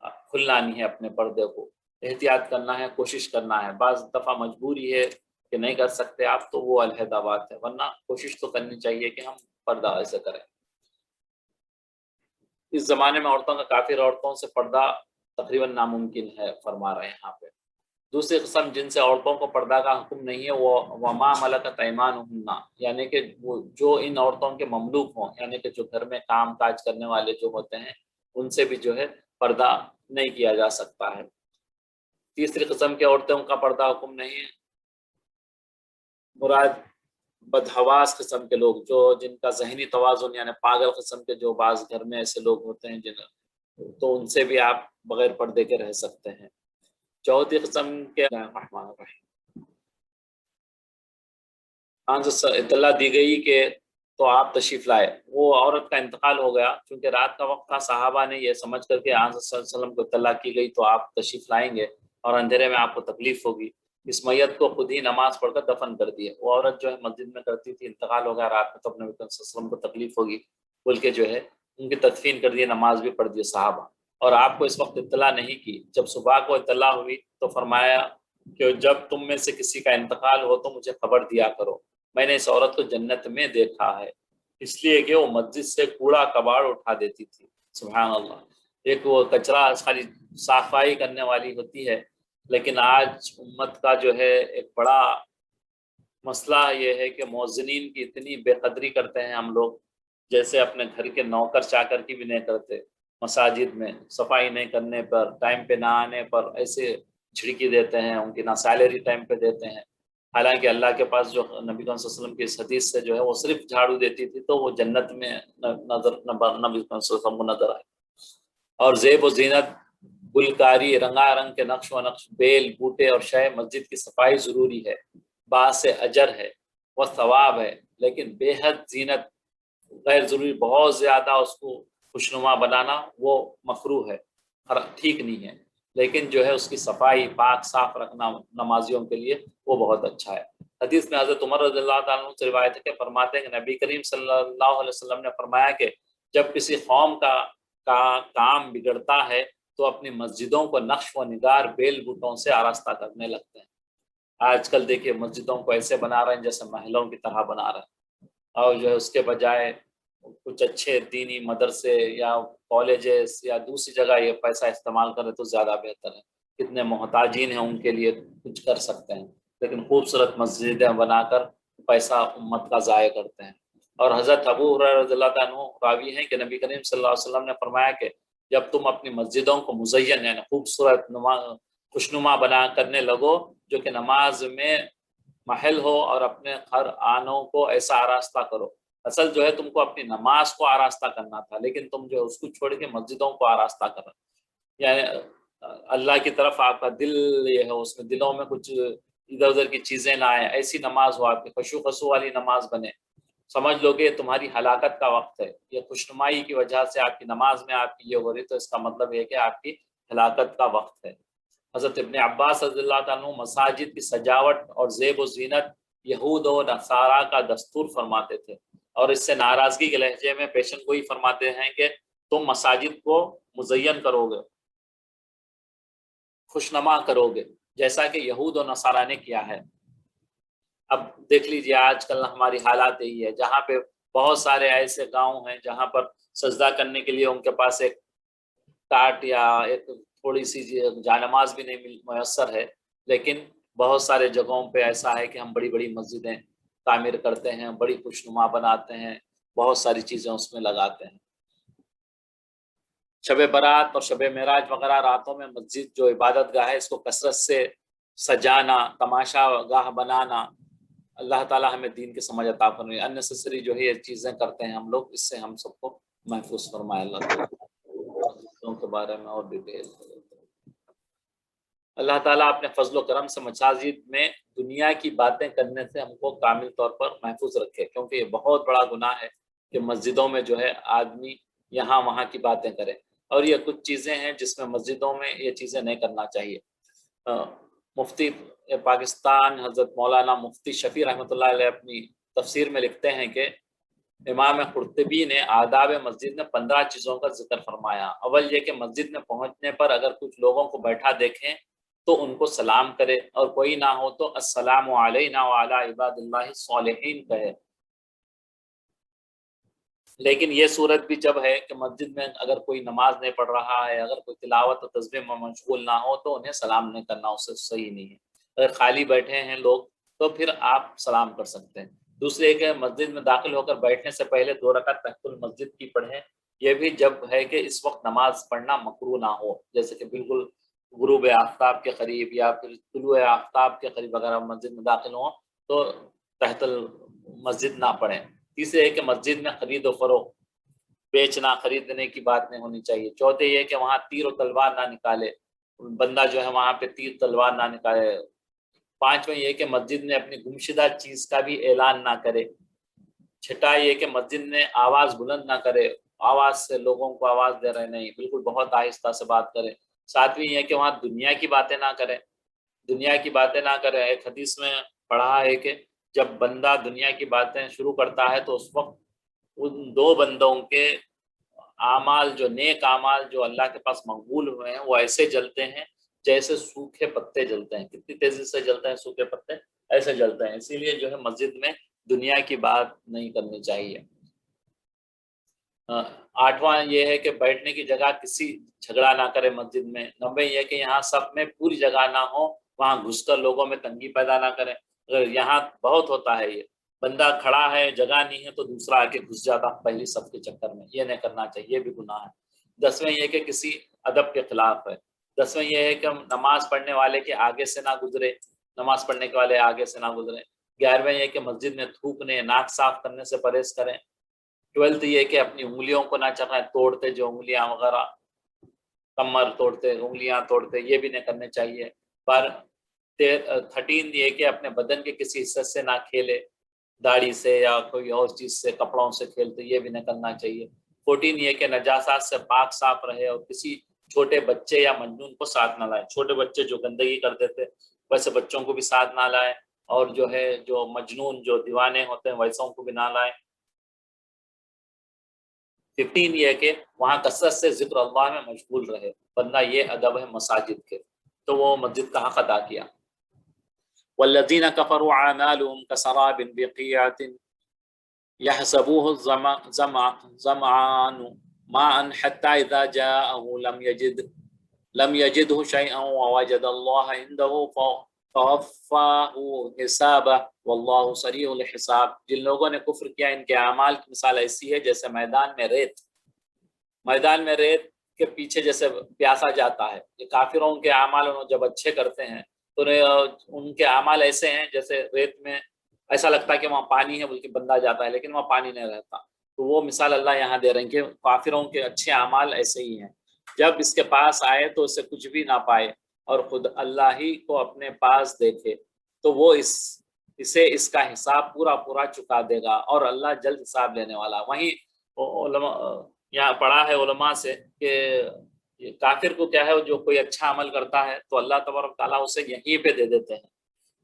کھلنا نہیں ہے، اپنے پردے کو احتیاط کرنا ہے، کوشش کرنا ہے۔ بعض دفعہ مجبوری ہے کہ نہیں کر سکتے آپ، تو وہ علیحدہ بات ہے، ورنہ کوشش تو کرنی چاہیے کہ ہم پردہ ایسے کریں۔ اس زمانے میں عورتوں کا کافر عورتوں سے پردہ تقریباً ناممکن ہے، فرما رہے ہیں یہاں پہ۔ دوسری قسم جن سے عورتوں کو پردہ کا حکم نہیں ہے، وہ وما ملکت ایمانہن، یعنی کہ وہ جو ان عورتوں کے مملوک ہوں، یعنی کہ جو گھر میں کام کاج کرنے والے جو ہوتے ہیں، ان سے بھی جو ہے پردہ نہیں کیا جا سکتا ہے۔ تیسری قسم کی عورتوں کا پردہ حکم نہیں ہے، مراد بدحواس قسم کے لوگ، جن کا ذہنی توازن یعنی پاگل قسم کے جو بعض گھر میں ایسے لوگ ہوتے ہیں تو ان سے بھی آپ بغیر پردے کے رہ سکتے ہیں۔ چوتھی قسم کے الرحمن الرحیم اطلاع دی گئی کہ تو آپ تشریف لائے. وہ عورت کا انتقال ہو گیا، چونکہ رات کا وقت تھا، صحابہ نے یہ سمجھ کر کے آن صلی اللہ علیہ وسلم کو اطلاع کی گئی تو آپ تشریف لائیں گے اور اندھیرے میں آپ کو تکلیف ہوگی. اس میت کو خود ہی نماز پڑھ کر دفن کر دیے. وہ عورت جو ہے مسجد میں کرتی تھی، انتقال ہو گیا رات میں تو اپنے صلی اللہ علیہ وسلم کو تکلیف ہوگی بول کے جو ہے ان کی تدفین کر دی، نماز بھی پڑھ دی صحابہ. اور آپ کو اس وقت اطلاع نہیں کی. جب صبح کو اطلاع ہوئی تو فرمایا کہ جب تم میں سے کسی کا انتقال ہو تو مجھے خبر دیا کرو. میں نے اس عورت کو جنت میں دیکھا ہے، اس لیے کہ وہ مسجد سے کوڑا کباڑ اٹھا دیتی تھی. سبحان اللہ. ایک وہ کچرا خالی صافائی کرنے والی ہوتی ہے، لیکن آج امت کا جو ہے ایک بڑا مسئلہ یہ ہے کہ مؤذنین کی اتنی بے قدری کرتے ہیں ہم لوگ، جیسے اپنے گھر کے نوکر چاکر کی بھی نہیں کرتے. مساجد میں صفائی نہیں کرنے پر، ٹائم پہ نہ آنے پر ایسے جھڑکی دیتے ہیں، ان کی نہ سیلری ٹائم پہ دیتے ہیں. حالانکہ اللہ کے پاس جو نبی صلی اللہ علیہ وسلم کی اس حدیث سے جو ہے وہ صرف جھاڑو دیتی تھی تو وہ جنت میں نظر نبی صلی اللہ علیہ وسلم کو نظر آئے. اور زیب و زینت، گلکاری، رنگا رنگ کے نقش و نقش، بیل بوٹے اور شے، مسجد کی صفائی ضروری ہے، باعث اجر ہے، وہ ثواب ہے. لیکن بے حد زینت غیر ضروری، بہت زیادہ اس کو خوشنما بنانا وہ مکروہ ہے، ٹھیک نہیں ہے. لیکن جو ہے اس کی صفائی پاک صاف رکھنا نمازیوں کے لیے وہ بہت اچھا ہے. حدیث میں حضرت عمر رضی اللہ تعالیٰ عنہ سے روایت ہے کہ فرماتے ہیں کہ نبی کریم صلی اللہ علیہ وسلم نے فرمایا کہ جب کسی قوم کا کام بگڑتا ہے تو اپنی مسجدوں کو نقش و نگار بیل بوٹوں سے آراستہ کرنے لگتے ہیں. آج کل دیکھیے مسجدوں کو ایسے بنا رہے ہیں جیسے محلوں کی طرح بنا رہے ہیں، اور جو ہے اس کے بجائے کچھ اچھے دینی مدرسے یا کالجز یا دوسری جگہ یہ پیسہ استعمال کرے تو زیادہ بہتر ہے. کتنے محتاجین ہیں ان کے لیے کچھ کر سکتے ہیں، لیکن خوبصورت مسجدیں بنا کر پیسہ امت کا ضائع کرتے ہیں. اور حضرت ابو ہریرہ رضی اللہ عنہ راوی ہیں کہ نبی کریم صلی اللہ علیہ وسلم نے فرمایا کہ جب تم اپنی مسجدوں کو مزین یعنی خوبصورت خوشنما بنا کرنے لگو جو کہ نماز میں محل ہو، اور اپنے ہر آنوں کو ایسا آراستہ کرو. اصل جو ہے تم کو اپنی نماز کو آراستہ کرنا تھا، لیکن تم جو اس کو چھوڑ کے مسجدوں کو آراستہ کر رہے. یعنی اللہ کی طرف آپ کا دل یہ ہے، اس میں دلوں میں کچھ ادھر ادھر کی چیزیں نہ آئے، ایسی نماز ہو آپ کی خشوع خضوع والی نماز بنے. سمجھ لو کہ تمہاری ہلاکت کا وقت ہے. یہ خوشنمائی کی وجہ سے آپ کی نماز میں آپ کی یہ ہو رہی تو اس کا مطلب یہ کہ آپ کی ہلاکت کا وقت ہے. حضرت ابن عباس رضی اللہ عنہ مساجد کی سجاوٹ اور زیب و زینت یہود و نصارا کا دستور فرماتے تھے، اور اس سے ناراضگی کے لہجے میں پیشن گوئی فرماتے ہیں کہ تم مساجد کو مزین کرو گے، خوشنما کرو گے، جیسا کہ یہود و نصارا نے کیا ہے. اب دیکھ لیجیے آج کل ہماری حالات یہی ہے، جہاں پہ بہت سارے ایسے گاؤں ہیں جہاں پر سجدہ کرنے کے لیے ان کے پاس ایک ٹاٹ یا ایک تھوڑی سی جانماز بھی نہیں میسر ہے، لیکن بہت سارے جگہوں پہ ایسا ہے کہ ہم بڑی بڑی مسجدیں تعمیر کرتے ہیں، بڑی خوشنما بناتے ہیں، بہت ساری چیزیں اس میں لگاتے ہیں. شب برات اور شب معراج وغیرہ راتوں میں مسجد جو عبادت گاہ ہے اس کو کثرت سے سجانا، تماشا گاہ بنانا، اللہ تعالیٰ ہمیں دین کی سمجھ عطا فرمائے. اننیسیسری جو ہے یہ چیزیں کرتے ہیں ہم لوگ، اس سے ہم سب کو محفوظ فرمائے اللہ تعالیٰ. کے بارے میں اور ڈیٹیل اللہ تعالیٰ اپنے فضل و کرم سے مساجد میں دنیا کی باتیں کرنے سے ہم کو کامل طور پر محفوظ رکھے، کیونکہ یہ بہت بڑا گناہ ہے کہ مسجدوں میں جو ہے آدمی یہاں وہاں کی باتیں کرے. اور یہ کچھ چیزیں ہیں جس میں مسجدوں میں یہ چیزیں نہیں کرنا چاہیے. مفتی پاکستان حضرت مولانا مفتی شفیع رحمۃ اللہ علیہ اپنی تفسیر میں لکھتے ہیں کہ امام قرطبی نے آداب مسجد میں 15 چیزوں کا ذکر فرمایا. اول یہ کہ مسجد میں پہنچنے پر اگر کچھ لوگوں کو بیٹھا دیکھیں تو ان کو سلام کرے، اور کوئی نہ ہو تو السلام علینا وعلی عباد اللہ الصالحین کہے. لیکن یہ صورت بھی جب ہے کہ مسجد میں اگر کوئی نماز نہیں پڑھ رہا ہے، اگر کوئی تلاوت و تسبیح میں مشغول نہ ہو تو انہیں سلام نہیں کرنا، اس سے صحیح نہیں ہے. اگر خالی بیٹھے ہیں لوگ تو پھر آپ سلام کر سکتے ہیں. دوسرے کہ مسجد میں داخل ہو کر بیٹھنے سے پہلے 2 رکعت تحیۃ المسجد کی پڑھیں. یہ بھی جب ہے کہ اس وقت نماز پڑھنا مکروہ نہ ہو، جیسے کہ بالکل غروب آفتاب کے قریب یا پھر طلوع آفتاب کے قریب اگر ہم مسجد میں داخل ہوں تو تحت المسجد نہ پڑھیں. تیسرے ہے کہ مسجد میں خرید و فروخت، بیچنا خریدنے کی بات نہیں ہونی چاہیے. چوتھے یہ کہ وہاں تیر و تلوار نہ نکالے. بندہ جو ہے وہاں پہ تیر تلوار نہ نکالے۔ پانچویں یہ کہ مسجد میں اپنی گمشدہ چیز کا بھی اعلان نہ کرے۔ چھٹا یہ کہ مسجد میں آواز بلند نہ کرے، آواز سے لوگوں کو آواز دے رہے نہیں، بالکل بہت آہستہ سے بات کرے۔ ساتویں یہ کہ وہاں دنیا کی باتیں نہ کرے، دنیا کی باتیں نہ کرے۔ ایک حدیث میں پڑھا ہے کہ جب بندہ دنیا کی باتیں شروع کرتا ہے تو اس وقت ان دو بندوں کے اعمال، جو نیک اعمال جو اللہ کے پاس مقبول ہوئے ہیں، وہ ایسے جلتے ہیں جیسے سوکھے پتے جلتے ہیں۔ کتنی تیزی سے جلتے ہیں سوکھے پتے، ایسے جلتے ہیں۔ اسی لیے جو ہے مسجد میں دنیا کی بات نہیں کرنی چاہیے۔ آٹھواں یہ ہے کہ بیٹھنے کی جگہ کسی جھگڑا نہ کرے مسجد میں۔ نویں یہ کہ یہاں سب میں پوری جگہ نہ ہو، وہاں گھس کر لوگوں میں تنگی پیدا نہ کرے۔ یہاں بہت ہوتا ہے، یہ بندہ کھڑا ہے جگہ نہیں ہے تو دوسرا آ کے گھس جاتا پہلی صف کے چکر میں، یہ نہیں کرنا چاہیے، یہ بھی گناہ ہے۔ دسویں یہ کہ کسی ادب کے خلاف ہے۔ دسویں یہ ہے کہ ہم نماز پڑھنے والے کے آگے سے نہ گزرے، نماز پڑھنے کے والے آگے سے نہ گزرے۔ گیارہویں یہ کہ مسجد میں تھوکنے، ناک صاف کرنے سے پرہیز کریں۔ 12 یہ کہ اپنی انگلیوں کو نہ چڑھائیں، توڑتے جو انگلیاں وغیرہ، کمر توڑتے، انگلیاں توڑتے، یہ بھی نہیں کرنے چاہیے۔ پر 13 یہ کہ اپنے بدن کے کسی حصے سے نہ کھیلے، داڑھی سے یا کوئی اور چیز سے، کپڑوں سے کھیلتے، یہ بھی نہیں کرنا چاہیے۔ 14 یہ کہ نجاسات سے پاک صاف رہے اور کسی چھوٹے بچے یا مجنون کو ساتھ نہ لائے۔ چھوٹے بچے جو گندگی کرتے تھے ویسے بچوں کو بھی ساتھ نہ لائے، اور جو ہے جو مجنون جو دیوانے ہوتے ہیں ویسوں کو بھی نہ لائے۔ 15 یہ کہ وہاں کثرت سے ذکر اللہ میں مشغول رہے، بندہ یہ ادب ہے مساجد کے، تو وہ مسجد کا حق ادا کیا۔ والذین کفروا اعمالهم کسراب بقیعۃ يحسبوه الظمآن ماء حتى اذا جاءه لم يجده شيئا ووجد الله عنده فوفاه حسابه واللہ سریع الحساب۔ جن لوگوں نے کفر کیا ان کے اعمال کی مثال ایسی ہے جیسے میدان میں ریت کے پیچھے جیسے پیاسا جاتا ہے۔ یہ کافروں کے اعمال جب اچھے کرتے ہیں تو ان کے اعمال ایسے ہیں جیسے ریت میں ایسا لگتا ہے کہ وہاں پانی ہے، بلکہ بندہ جاتا ہے لیکن وہاں پانی نہیں رہتا۔ تو وہ مثال اللہ یہاں دے رہے ہیں کہ کافروں کے اچھے اعمال ایسے ہی ہیں، جب اس کے پاس آئے تو اسے کچھ بھی نہ پائے اور خود اللہ ہی کو اپنے پاس دیکھے تو وہ اسے اس کا حساب پورا چکا دے گا، اور اللہ جلد حساب لینے والا۔ وہیں علماء یہاں پڑھا ہے علماء سے کہ کافر کو کیا ہے، جو کوئی اچھا عمل کرتا ہے تو اللہ تبارک تعالیٰ اسے یہیں پہ دے دیتے ہیں۔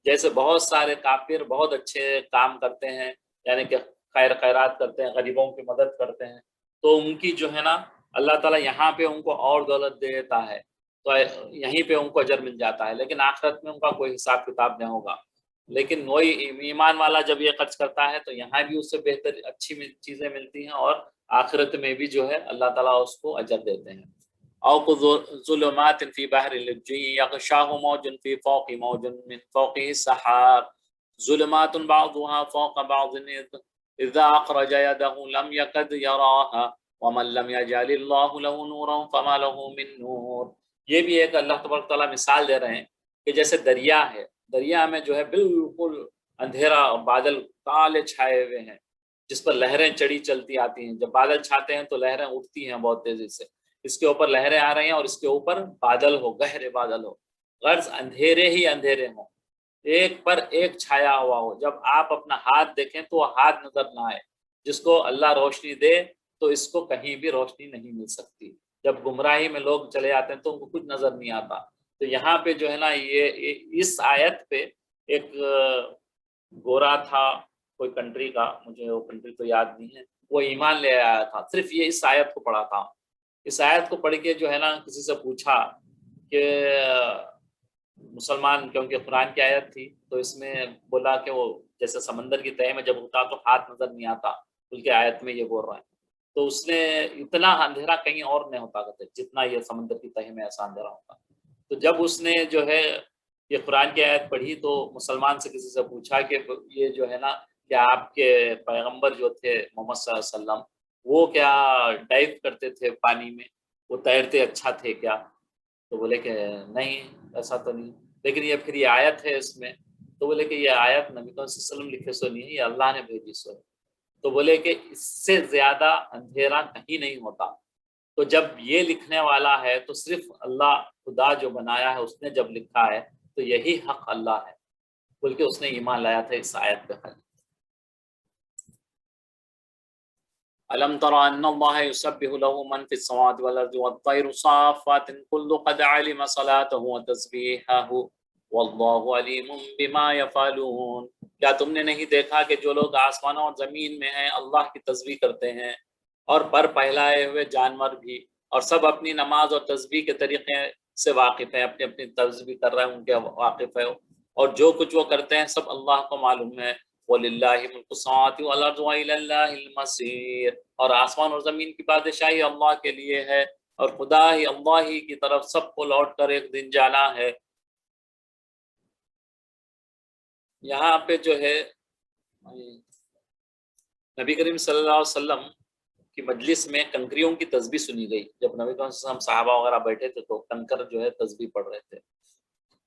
جیسے بہت سارے کافر بہت اچھے کام کرتے ہیں، یعنی کہ خیرات کرتے ہیں، غریبوں کی مدد کرتے ہیں، تو ان کی جو ہے نا اللہ تعالیٰ یہاں پہ ان کو اور دولت دے دیتا ہے، تو یہیں پہ ان کو اجر مل جاتا ہے، لیکن آخرت میں ان کا کوئی حساب کتاب نہیں ہوگا۔ لیکن وہی ایمان والا جب یہ خرچ کرتا ہے تو یہاں بھی اس سے بہتر اچھی چیزیں ملتی ہیں، اور آخرت میں بھی جو ہے اللہ تعالیٰ اس کو اجر دیتے ہیں۔ او ظلمات فی بحر اللجی یغشاہ موج فی فوق موج من فوقہ سحاب ظلمات بعضها فوق بعض اذا اخرج یدہ لم یکد یراہا ومن لم یجعل اللہ له نورا فما له من نور۔ یہ بھی ایک اللہ تبارک تعالیٰ مثال دے رہے ہیں کہ جیسے دریا ہے، دریا میں جو ہے بالکل اندھیرا، بادل کالے چھائے ہوئے ہیں جس پر لہریں چڑی چلتی آتی ہیں۔ جب بادل چھاتے ہیں تو لہریں اٹھتی ہیں بہت تیزی سے، اس کے اوپر لہریں آ رہی ہیں اور اس کے اوپر بادل ہو، گہرے بادل ہو، غرض اندھیرے ہی اندھیرے ہوں، ایک پر ایک چھایا ہوا ہو۔ جب آپ اپنا ہاتھ دیکھیں تو وہ ہاتھ نظر نہ آئے۔ جس کو اللہ روشنی دے تو اس کو کہیں بھی روشنی نہیں مل سکتی۔ جب گمراہی میں لوگ چلے آتے ہیں تو ان کو کچھ نظر نہیں آتا۔ تو یہاں پہ جو ہے نا یہ اس آیت پہ ایک گورا تھا کوئی کنٹری کا، مجھے وہ کنٹری تو یاد نہیں ہے، وہ ایمان لے آیا تھا، صرف یہ اس آیت کو پڑھا تھا۔ اس آیت کو پڑھ کے جو ہے نا کسی سے پوچھا کہ مسلمان، کیونکہ قرآن کی آیت تھی تو اس میں بولا کہ وہ جیسے سمندر کی تہہ میں جب ہوتا تو ہاتھ نظر نہیں آتا، بلکہ آیت میں یہ بول رہے ہیں۔ تو اس نے اتنا اندھیرا کہیں اور نہیں ہوتا کرتے جتنا یہ سمندر کی تہہ میں ایسا اندھیرا ہوتا۔ تو جب اس نے جو ہے یہ قرآن کی آیت پڑھی تو مسلمان سے کسی سے پوچھا کہ یہ جو ہے نا کیا آپ کے پیغمبر جو تھے محمد صلی اللہ علیہ وسلم وہ کیا ڈائیو کرتے تھے پانی میں، وہ تیرتے اچھا تھے کیا؟ تو بولے کہ نہیں ایسا تو نہیں، لیکن یہ پھر یہ آیت ہے اس میں، تو بولے کہ یہ آیت نبی صلی اللہ علیہ وسلم لکھے سو نہیں ہے، یہ اللہ نے بھیجی سو ہے۔ تو بولے کہ اس سے زیادہ اندھیرا کہیں نہیں ہوتا، تو جب یہ لکھنے والا ہے تو صرف اللہ خدا جو بنایا ہے اس نے جب لکھا ہے تو یہی حق اللہ ہے، بلکہ اس نے ایمان لایا تھا اس آیت پہ خالی۔ ألم تر أن الله يسبح له من في السماوات والأرض والطير صافات كل قد علم صلاته وتسبيحه والله عليم بما يفعلون۔ کیا تم نے نہیں دیکھا کہ جو لوگ آسمانوں اور زمین میں ہیں اللہ کی تسبیح کرتے ہیں، اور پر پھیلائے ہوئے جانور بھی، اور سب اپنی نماز اور تسبیح کے طریقے سے واقف ہیں، اپنی اپنی تسبیح کر رہے ہیں ان کے واقف ہے، اور جو کچھ وہ کرتے ہیں سب اللہ کو معلوم ہے۔ وَلِلَّهِ مُلْكُ السَّمَاوَاتِ وَالْأَرْضِ وَإِلَى اللَّهِ الْمَصِيرُ، اور آسمان اور زمین کی بادشاہی اللہ کے لیے ہے، اور خدا ہی اللہ ہی کی طرف سب کو لوٹ کر ایک دن جانا ہے۔ یہاں پہ جو ہے نبی کریم صلی اللہ علیہ وسلم کی مجلس میں کنکریوں کی تسبیح سنی گئی۔ جب نبی کریم صلی اللہ علیہ وسلم صحابہ وغیرہ بیٹھے تھے تو کنکر جو ہے تسبیح پڑھ رہے تھے۔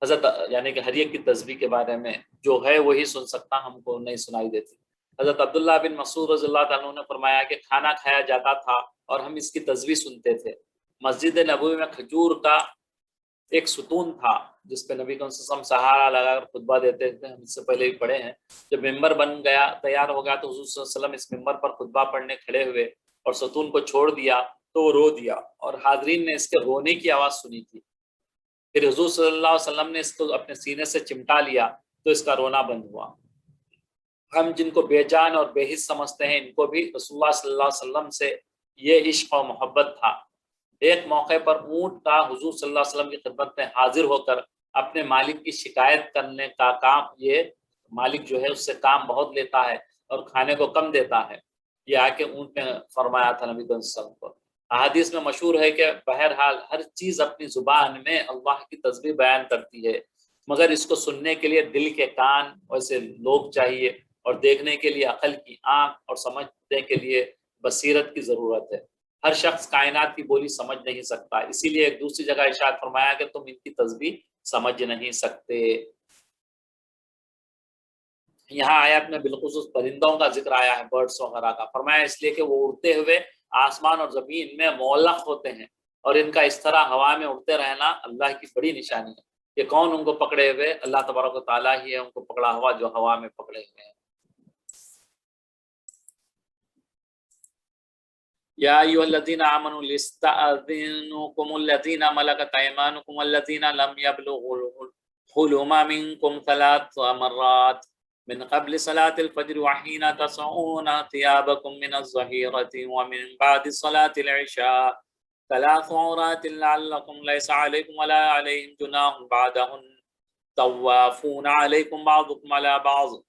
حضرت یعنی کہ ہر ایک کی تسبیح کے بارے میں جو ہے وہی سن سکتا، ہم کو نہیں سنائی دیتی۔ حضرت عبداللہ بن مسعود رضی اللہ تعالیٰ عنہ نے فرمایا کہ کھانا کھایا جاتا تھا اور ہم اس کی تسبیح سنتے تھے۔ مسجد نبوی میں کھجور کا ایک ستون تھا جس پہ نبی صلی اللہ علیہ وسلم سہارا لگا کر خطبہ دیتے تھے، ہم اس سے پہلے بھی پڑھے ہیں۔ جب ممبر بن گیا، تیار ہو گیا، تو حضور صلی اللہ علیہ وسلم اس ممبر پر خطبہ پڑھنے کھڑے ہوئے اور ستون کو چھوڑ دیا تو وہ رو دیا، اور حاضرین نے اس کے رونے کی آواز سنی تھی۔ پھر حضور صلی اللہ علیہ وسلم نے اس کو اپنے سینے سے چمٹا لیا تو اس کا رونا بند ہوا۔ ہم جن کو بے جان اور بے حس سمجھتے ہیں ان کو بھی رسول اللہ صلی اللہ علیہ وسلم سے یہ عشق و محبت تھا۔ ایک موقع پر اونٹ کا حضور صلی اللہ علیہ وسلم کی خدمت میں حاضر ہو کر اپنے مالک کی شکایت کرنے کا کام، یہ مالک جو ہے اس سے کام بہت لیتا ہے اور کھانے کو کم دیتا ہے، یہ آ کے اونٹ نے فرمایا تھا نبی صلی اللہ علیہ وسلم کو۔ احادیث میں مشہور ہے کہ بہرحال ہر چیز اپنی زبان میں اللہ کی تسبیح بیان کرتی ہے، مگر اس کو سننے کے لیے دل کے کان ویسے لوگ چاہیے، اور دیکھنے کے لیے عقل کی آنکھ، اور سمجھنے کے لیے بصیرت کی ضرورت ہے۔ ہر شخص کائنات کی بولی سمجھ نہیں سکتا، اسی لیے ایک دوسری جگہ ارشاد فرمایا کہ تم ان کی تسبیح سمجھ نہیں سکتے۔ یہاں آیات میں بالخصوص پرندوں کا ذکر آیا ہے، برڈز وغیرہ کا، فرمایا اس لیے کہ وہ اڑتے ہوئے آسمان اور زمین میں معلق ہوتے ہیں، اور ان کا اس طرح ہوا میں اڑتے رہنا اللہ کی بڑی نشانی ہے۔ کہ کون ان کو پکڑے ہوئے؟ اللہ تبارک و تعالیٰ ہی ہے ان کو پکڑا ہوا جو ہوا میں پکڑے ہوئے ہیں۔ یا ایھا الذین آمنوا ليستأذنكم الذین ملكت أيمانكم والذین لم يبلغوا الحلم منكم 3 مرات من قبل صلاة الفجر وحين تضعون ثيابكم من الظهيرة ومن بعد صلاة العشاء 3 عورات لعلكم ليس عليكم ولا عليهم جناح بعدهن طوافون عليكم بعضكم على بعض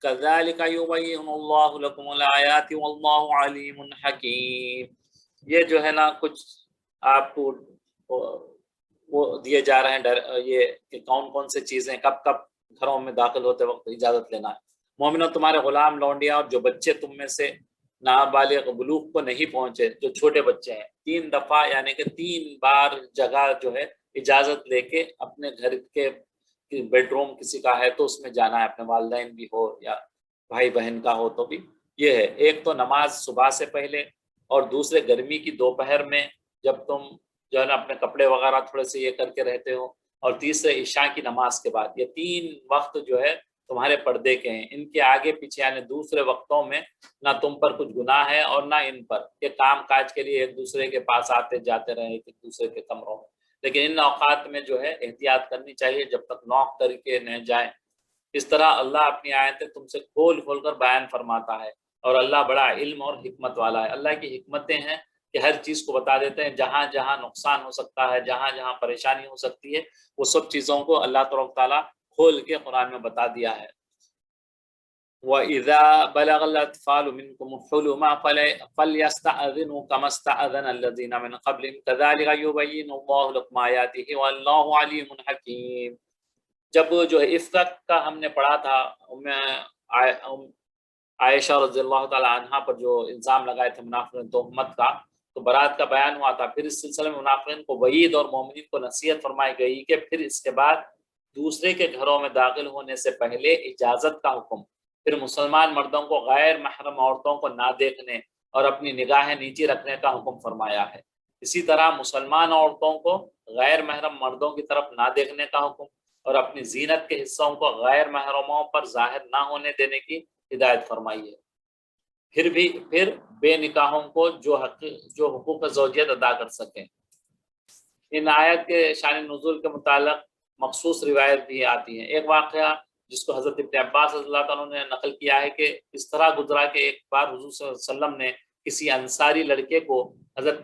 كذلك يبين الله لكم الآيات والله عليم حكيم۔ یہ جو ہے نا کچھ آپ کو وہ دیے جا رہے ہیں یہ کہ کون کون سے چیزیں کب کب گھروں میں داخل ہوتے وقت اجازت لینا ہے۔ مومنوں، تمہارے غلام لونڈیاں اور جو بچے تم میں سے نابالغ بلوغ کو نہیں پہنچے، جو چھوٹے بچے ہیں، 3 دفعہ یعنی کہ 3 بار جگہ جو ہے اجازت لے کے اپنے گھر کے بیڈ روم کسی کا ہے تو اس میں جانا ہے، اپنے والدین بھی ہو یا بھائی بہن کا ہو تو بھی یہ ہے۔ ایک تو نماز صبح سے پہلے، اور دوسرے گرمی کی دوپہر میں جب تم جو ہے نا اپنے کپڑے وغیرہ تھوڑے سے یہ کر کے رہتے ہو، اور تیسرے عشاء کی نماز کے بعد۔ یہ 3 وقت جو ہے تمہارے پردے کے ہیں، ان کے آگے پیچھے یعنی دوسرے وقتوں میں نہ تم پر کچھ گناہ ہے اور نہ ان پر، کہ کام کاج کے لیے ایک دوسرے کے پاس آتے جاتے رہیں ایک دوسرے کے کمروں میں، لیکن ان اوقات میں جو ہے احتیاط کرنی چاہیے جب تک نوک کر کے نہ جائیں۔ اس طرح اللہ اپنی آیتیں تم سے کھول کھول کر بیان فرماتا ہے، اور اللہ بڑا علم اور حکمت والا ہے۔ اللہ کی حکمتیں ہیں کہ ہر چیز کو بتا دیتے ہیں، جہاں جہاں نقصان ہو سکتا ہے، جہاں جہاں پریشانی ہو سکتی ہے، وہ سب چیزوں کو اللہ تبارک و تعالیٰ کھول کے قرآن میں بتا دیا ہے۔ وَإِذَا بَلَغَ الْأَطْفَالُ مِنْكُمُ الْحُلُمَ فَلْيَسْتَأْذِنُوا كَمَا اسْتَأْذَنَ الَّذِينَ مِنْ قَبْلِهِمْ كَذَلِكَ يُبَيِّنُ اللَّهُ لَكُمْ آيَاتِهِ وَاللَّهُ عَلِيمٌ حَكِيمٌ۔ جب جو ہے عفت کا ہم نے پڑھا تھا، عائشہ رضی اللہ تعالی عنہا پر جو الزام لگائے تھے منافقین تہمت کا، تو برات کا بیان ہوا تھا۔ پھر اس سلسلے میں منافقین کو وعید اور مومنین کو نصیحت فرمائی گئی کہ پھر اس کے بعد دوسرے کے گھروں میں داخل ہونے سے پہلے اجازت کا حکم، پھر مسلمان مردوں کو غیر محرم عورتوں کو نہ دیکھنے اور اپنی نگاہیں نیچی رکھنے کا حکم فرمایا ہے۔ اسی طرح مسلمان عورتوں کو غیر محرم مردوں کی طرف نہ دیکھنے کا حکم اور اپنی زینت کے حصوں کو غیر محرموں پر ظاہر نہ ہونے دینے کی ہدایت فرمائی ہے۔ پھر بے نکاحوں کو جو حقوق زوجیت ادا کر سکیں۔ ان آیت کے شان نزول کے متعلق مخصوص روایت بھی آتی ہیں۔ ایک واقعہ جس کو حضرت ابن عباس رضی اللہ عنہ نے نقل کیا ہے کہ اس طرح گزرا کہ ایک بار حضور صلی اللہ علیہ وسلم نے کسی انصاری لڑکے کو حضرت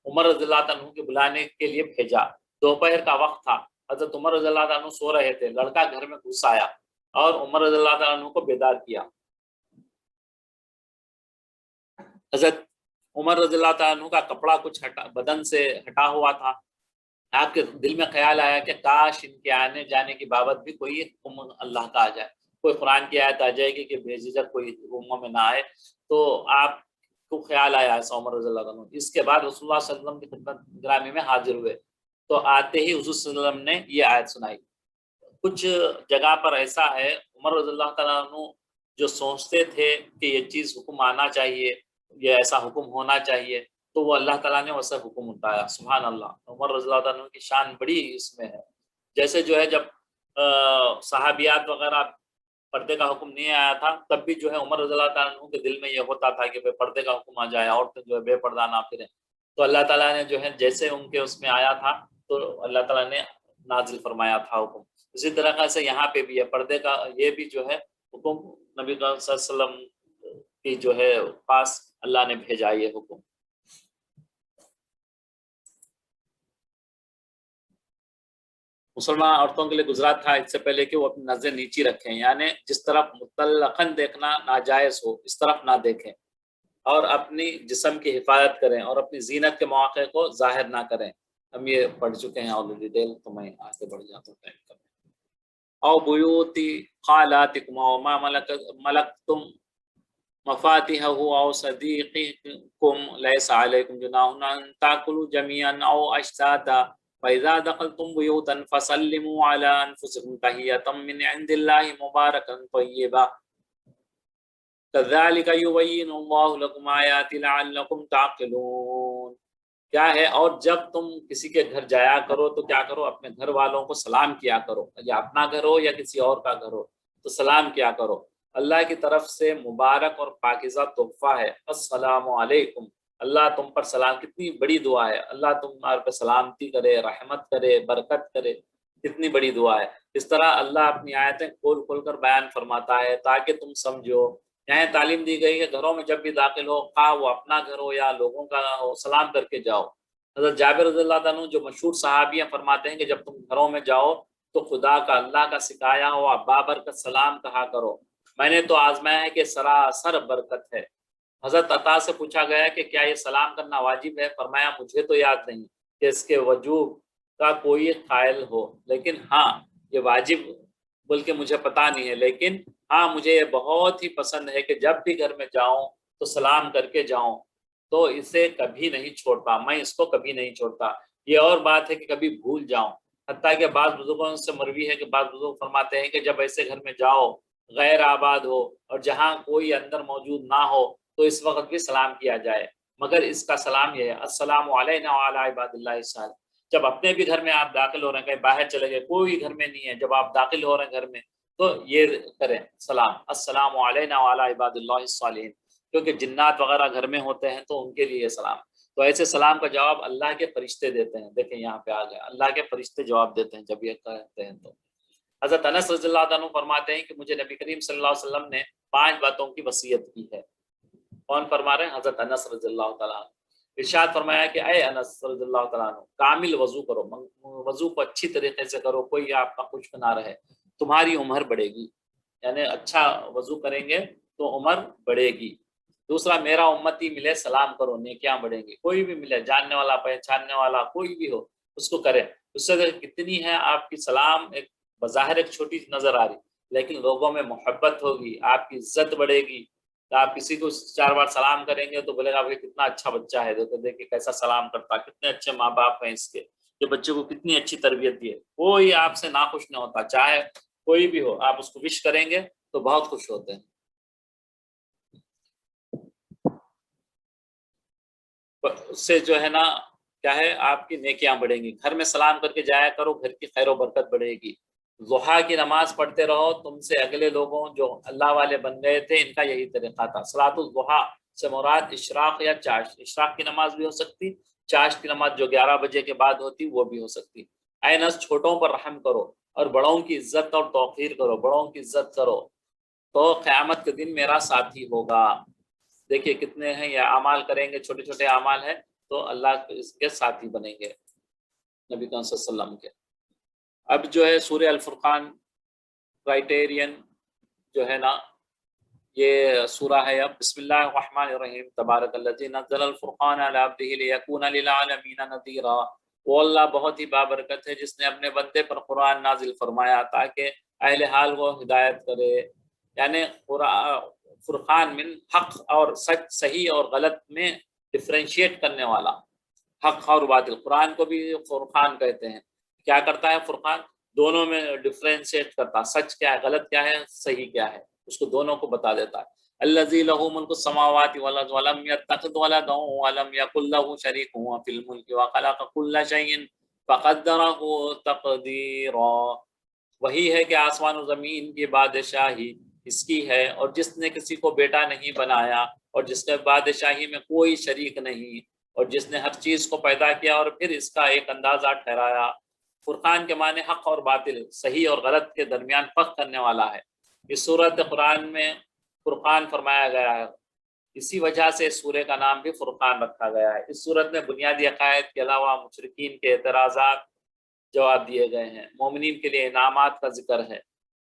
عمر رضی اللہ عنہ کے بلانے کے لیے بھیجا۔ دوپہر کا وقت تھا، حضرت عمر رضی اللہ عنہ سو رہے تھے۔ لڑکا گھر میں گھس آیا اور عمر رضی اللہ عنہ کو بیدار کیا۔ حضرت عمر رضی اللہ عنہ کا کپڑا کچھ بدن سے ہٹا ہوا تھا۔ آپ کے دل میں خیال آیا کہ کاش ان کے آنے جانے کی بابت بھی کوئی حکم اللہ کا آ جائے، کوئی قرآن کی آیت آ جائے گی کہ بے جھجک کوئی روموں میں نہ آئے۔ تو آپ کو خیال آیا ایسا عمر رضی اللہ عنہ۔ اس کے بعد رسول اللہ صلی اللہ علیہ وسلم کی خدمت گرامی میں حاضر ہوئے تو آتے ہی حضور صلی اللہ علیہ وسلم نے یہ آیت سنائی۔ کچھ جگہ پر ایسا ہے عمر رضی اللہ تعالیٰ عنہ جو سوچتے تھے کہ یہ چیز حکم آنا چاہیے، یہ ایسا حکم ہونا چاہیے، تو وہ اللہ تعالیٰ نے ویسا حکم اٹھایا۔ سبحان اللہ، عمر رضی اللہ عنہ کی شان بڑی اس میں ہے۔ جیسے جو ہے جب صحابیات وغیرہ پردے کا حکم نہیں آیا تھا، تب بھی جو ہے عمر رضی اللہ عنہ کے دل میں یہ ہوتا تھا کہ پردے کا حکم آ جائے، عورتیں جو ہے بے پردہ نہ پھریں۔ تو اللہ تعالیٰ نے جو ہے جیسے ان کے اس میں آیا تھا تو اللہ تعالیٰ نے نازل فرمایا تھا حکم۔ اسی طرح سے یہاں پہ بھی ہے پردے کا، یہ بھی جو ہے حکم نبی صلی اللہ علیہ وسلم کی جو ہے پاس اللہ نے بھیجا یہ حکم۔ مسلمان عورتوں کے لیے گزرا تھا اس سے پہلے کہ وہ اپنی نظریں نیچی رکھیں، یعنی جس طرف مطلقاً دیکھنا ناجائز ہو اس طرف نہ دیکھیں، اور اپنی جسم کی حفاظت کریں اور اپنی زینت کے مواقع کو ظاہر نہ کریں۔ ہم یہ پڑھ چکے ہیں آلریڈی ڈیٹیل، تو میں آگے بڑھ جاتا ہوں ٹائم کا۔ او بیوتی خالاتکم او ما ملکتم مفاتیحہ او صدیقکم لیس علیکم جناح ان تاکلوا جميعا او اشتاتا فَإِذَا دَخَلْتُمْ بُيُوتًا فَسَلِّمُوا عَلَىٰ أَنفُسِكُمْ تَحِيَّةً مِّنْ عِندِ اللَّهِ مُبَارَكًا طَيِّبًا كَذَلِكَ يُبَيِّنُ اللَّهُ لَكُمْ آيَاتِهِ لَعَلَّكُمْ تَعْقِلُونَ۔ کیا ہے، اور جب تم کسی کے گھر جایا کرو تو کیا کرو، اپنے گھر والوں کو سلام کیا کرو، یا اپنا گھر ہو یا کسی اور کا گھر ہو تو سلام کیا کرو۔ اللہ کی طرف سے مبارک اور پاکیزہ تحفہ ہے، السلام علیکم، اللہ تم پر سلام۔ کتنی بڑی دعا ہے، اللہ تمہارے پہ سلامتی کرے، رحمت کرے، برکت کرے، کتنی بڑی دعا ہے۔ اس طرح اللہ اپنی آیتیں کھول کھول کر بیان فرماتا ہے تاکہ تم سمجھو۔ یہاں تعلیم دی گئی ہے گھروں میں جب بھی داخل ہو، خواہ وہ اپنا گھر ہو یا لوگوں کا ہو، سلام کر کے جاؤ۔ حضرت جابر رضی اللہ عنہ جو مشہور صحابی ہیں فرماتے ہیں کہ جب تم گھروں میں جاؤ تو خدا کا، اللہ کا سکھایا ہوا بابرکت سلام کہا کرو، میں نے تو آزمایا ہے کہ سراسر برکت ہے۔ حضرت عطا سے پوچھا گیا کہ کیا یہ سلام کرنا واجب ہے؟ فرمایا مجھے تو یاد نہیں کہ اس کے وجوب کا کوئی قائل ہو، لیکن ہاں یہ واجب بلکہ مجھے پتہ نہیں ہے، لیکن ہاں مجھے یہ بہت ہی پسند ہے کہ جب بھی گھر میں جاؤں تو سلام کر کے جاؤں، تو اسے کبھی نہیں چھوڑتا، میں اس کو کبھی نہیں چھوڑتا۔ یہ اور بات ہے کہ کبھی بھول جاؤں، حتیٰ کہ بعض بزرگوں سے مروی ہے کہ بعض بزرگ فرماتے ہیں کہ جب ایسے گھر میں جاؤ غیر آباد ہو اور جہاں کوئی اندر موجود نہ ہو تو اس وقت بھی سلام کیا جائے، مگر اس کا سلام یہ ہے، السلام علینا وعلی عباد اللہ الصالحین۔ جب اپنے بھی گھر میں آپ داخل ہو رہے ہیں، کہیں باہر چلے گئے، کوئی گھر میں نہیں ہے، جب آپ داخل ہو رہے ہیں گھر میں تو یہ کریں سلام، السلام علینا وعلی عباد اللہ الصالحین، کیونکہ جنات وغیرہ گھر میں ہوتے ہیں تو ان کے لیے سلام۔ تو ایسے سلام کا جواب اللہ کے فرشتے دیتے ہیں۔ دیکھیں یہاں پہ آ گیا، اللہ کے فرشتے جواب دیتے ہیں جب یہ کہتے ہیں۔ تو حضرت انس رضی اللہ عنہ فرماتے ہیں کہ مجھے نبی کریم صلی اللہ علیہ وسلم نے 5 باتوں کی وصیت کی ہے۔ کون فرما رہے ہیں؟ حضرت انس رضی اللہ تعالیٰ عنہ۔ ارشاد فرمایا کہ اے انس رضی اللہ تعالیٰ عنہ، کامل وضو کرو، وضو کو اچھی طریقے سے کرو، کوئی آپ کا خشک نہ رہے، تمہاری عمر بڑھے گی، یعنی اچھا وضو کریں گے تو عمر بڑھے گی۔ دوسرا، میرا امتی ملے سلام کرو، نیکیاں بڑھیں گی، کوئی بھی ملے، جاننے والا پہچاننے والا کوئی بھی ہو اس کو کریں۔ اس سے کتنی ہے آپ کی سلام، ایک بظاہر ایک چھوٹی نظر آ رہی، لیکن لوگوں میں محبت ہوگی، آپ کی عزت بڑھے گی۔ آپ کسی کو 4 بار سلام کریں گے تو بولے گا کہ کتنا اچھا بچہ ہے، دیکھیں کیسا سلام کرتا، کتنے اچھے ماں باپ ہیں اس کے، جو بچے کو کتنی اچھی تربیت دی ہے۔ کوئی آپ سے ناخوش نہیں ہوتا، چاہے کوئی بھی ہو، آپ اس کو وش کریں گے تو بہت خوش ہوتے ہیں۔ اس سے جو ہے نا کیا ہے آپ کی نیکیاں بڑھیں گی. گھر میں سلام کر کے جایا کرو, گھر کی خیر و برکت بڑھے گی. ضحیٰ کی نماز پڑھتے رہو, تم سے اگلے لوگوں جو اللہ والے بن گئے تھے ان کا یہی طریقہ تھا. صلاۃ الضحیٰ سے مراد اشراق یا چاشت, اشراق کی نماز بھی ہو سکتی, چاشت کی نماز جو 11 بجے کے بعد ہوتی وہ بھی ہو سکتی. اے نس چھوٹوں پر رحم کرو اور بڑوں کی عزت اور توقیر کرو, بڑوں کی عزت کرو تو قیامت کے دن میرا ساتھی ہوگا. دیکھیے کتنے ہیں یہ اعمال کریں گے, چھوٹے چھوٹے اعمال ہیں تو اللہ اس کے ساتھی بنیں گے نبی کریم صلی اللہ علیہ وسلم کے. اب جو ہے سورہ الفرقان کرائٹیرین جو ہے نا یہ سورہ ہے. اب بسم اللہ الرحمن الرحیم, تبارک الذی نزل الفرقان علی عبدہ لیکون للعالمین نذیرا. وہ اللہ بہت ہی بابرکت ہے جس نے اپنے بندے پر قرآن نازل فرمایا تاکہ اہل حال کو ہدایت کرے. یعنی فرقان من حق اور سچ, صحیح اور غلط میں ڈفرینشیٹ کرنے والا, حق اور باطل. قرآن کو بھی فرقان کہتے ہیں. کیا کرتا ہے فرقان؟ دونوں میں ڈفرینشیٹ کرتا, سچ کیا ہے, غلط کیا ہے, صحیح کیا ہے, اس کو دونوں کو بتا دیتا ہے. الذی لہ ملک السماوات والارض ولم یتخذ ولدا ولم یکن لہ شریک فی الملک وخلق کل شیء فقدرہ تقدیرا. وہی ہے کہ آسمان و زمین کی بادشاہی اس کی ہے اور جس نے کسی کو بیٹا نہیں بنایا اور جس نے بادشاہی میں کوئی شریک نہیں اور جس نے ہر چیز کو پیدا کیا اور پھر اس کا ایک اندازہ ٹھہرایا. فرقان کے معنی حق اور باطل, صحیح اور غلط کے درمیان فرق کرنے والا ہے. اس صورت قرآن میں فرقان فرمایا گیا ہے, اسی وجہ سے اس سورہ کا نام بھی فرقان رکھا گیا ہے. اس صورت میں بنیادی عقائد کے علاوہ مشرکین کے اعتراضات جواب دیے گئے ہیں, مومنین کے لیے انعامات کا ذکر ہے,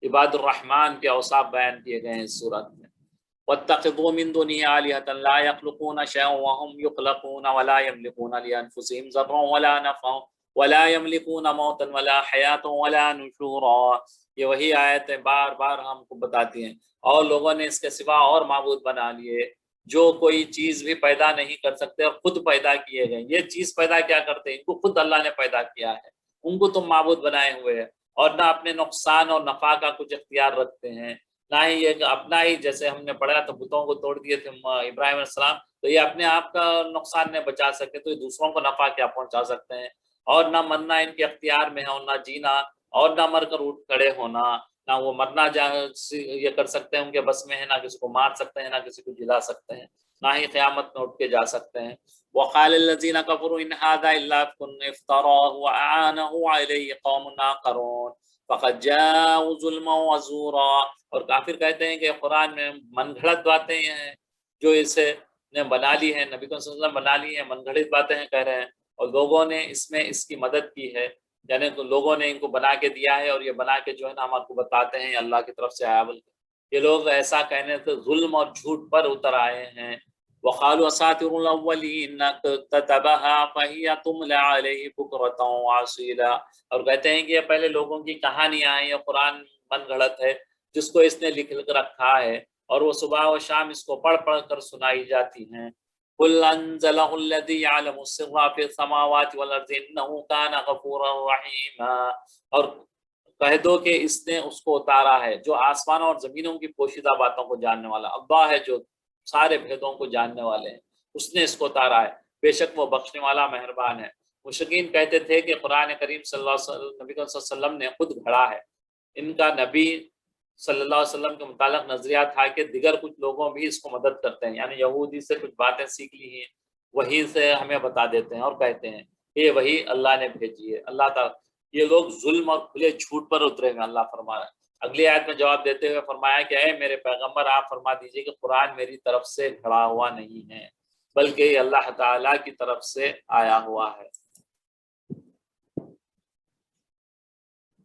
عباد الرحمن کے اوصاف بیان کیے گئے ہیں اس صورت میں. واتخذوا من دونه آلهة لا يخلقون شيئا وهم يخلقون ولا يملكون لأنفسهم ضرا ولا نفعا ولا يملكون موتا ولا حیاتا ولا نشورا. یہ وہی آیتیں بار بار ہم کو بتاتی ہیں. اور لوگوں نے اس کے سوا اور معبود بنا لیے جو کوئی چیز بھی پیدا نہیں کر سکتے اور خود پیدا کیے گئے. یہ چیز پیدا کیا کرتے ہیں, ان کو خود اللہ نے پیدا کیا ہے, ان کو تم معبود بنائے ہوئے ہیں اور نہ اپنے نقصان اور نفع کا کچھ اختیار رکھتے ہیں, نہ ہی یہ اپنا ہی, جیسے ہم نے پڑھا تو بتوں کو توڑ دیے تھے ابراہیم علیہ السلام, تو یہ اپنے آپ کا نقصان نہیں بچا سکتے تو یہ دوسروں کو نفع کیا پہنچا سکتے ہیں. اور نہ مرنا ان کے اختیار میں ہے اور نہ جینا, اور نہ مر کر اٹھ کھڑے ہونا, نہ وہ مرنا یہ کر سکتے ہیں ان کے بس میں ہے, نہ کسی کو مار سکتے ہیں, نہ کسی کو جلا سکتے ہیں, نہ ہی قیامت میں اٹھ کے جا سکتے ہیں. وقال الذين كفروا ان هذا الا افك افتراه واعانه عليه قوم آخرون فقد جاءوا ظلما وزورا. اور کافر کہتے ہیں کہ قرآن میں من گھڑت باتیں ہیں جو اسے نے بنا لی ہیں, نبی صلی اللہ علیہ وسلم بنا لی ہیں, من گھڑت باتیں ہیں کہہ رہے ہیں, اور لوگوں نے اس میں اس کی مدد کی ہے, یعنی لوگوں نے ان کو بنا کے دیا ہے اور یہ بنا کے جو ہے نا ہم آپ کو بتاتے ہیں اللہ کی طرف سے آیا. بلکہ یہ لوگ ایسا کہنے سے ظلم اور جھوٹ پر اتر آئے ہیں. وقالوا اساطير الاولين كتبها فهي تملى عليه بكرة وعصيلا. اور کہتے ہیں کہ یہ پہلے لوگوں کی کہانیاں ہیں, یہ قرآن من گھڑت ہے جس کو اس نے لکھ رکھا ہے اور وہ صبح و شام اس کو پڑھ پڑھ کر سنائی جاتی ہیں. قل انزله الذي يعلم السر في السماوات والارض انه كان غفورا رحيما. اور کہہ دو کہ اس نے اس کو اتارا ہے جو آسمانوں اور زمینوں کی پوشیدہ باتوں کو جاننے والا. اللہ ہے جو سارے بھیدوں کو جاننے والے ہیں, اس نے اس کو اتارا ہے, بے شک وہ بخشنے والا مہربان ہے. مشرکین کہتے تھے کہ قرآن کریم صلی اللہ علیہ وسلم, نبی صلی اللہ علیہ وسلم نے خود گھڑا ہے. ان کا نبی صلی اللہ علیہ وسلم کے متعلق نظریہ تھا کہ دیگر کچھ لوگوں بھی اس کو مدد کرتے ہیں, یعنی یہودی سے کچھ باتیں سیکھ لی ہیں, وہی سے ہمیں بتا دیتے ہیں اور کہتے ہیں کہ وہی اللہ نے بھیجی ہے. اللہ تعالیٰ, یہ لوگ ظلم اور کھلے جھوٹ پر اترے ہیں. اللہ فرما رہا ہے اگلی آیت میں جواب دیتے ہوئے فرمایا کہ اے میرے پیغمبر آپ فرما دیجئے کہ قرآن میری طرف سے کھڑا ہوا نہیں ہے بلکہ یہ اللہ تعالیٰ کی طرف سے آیا ہوا ہے.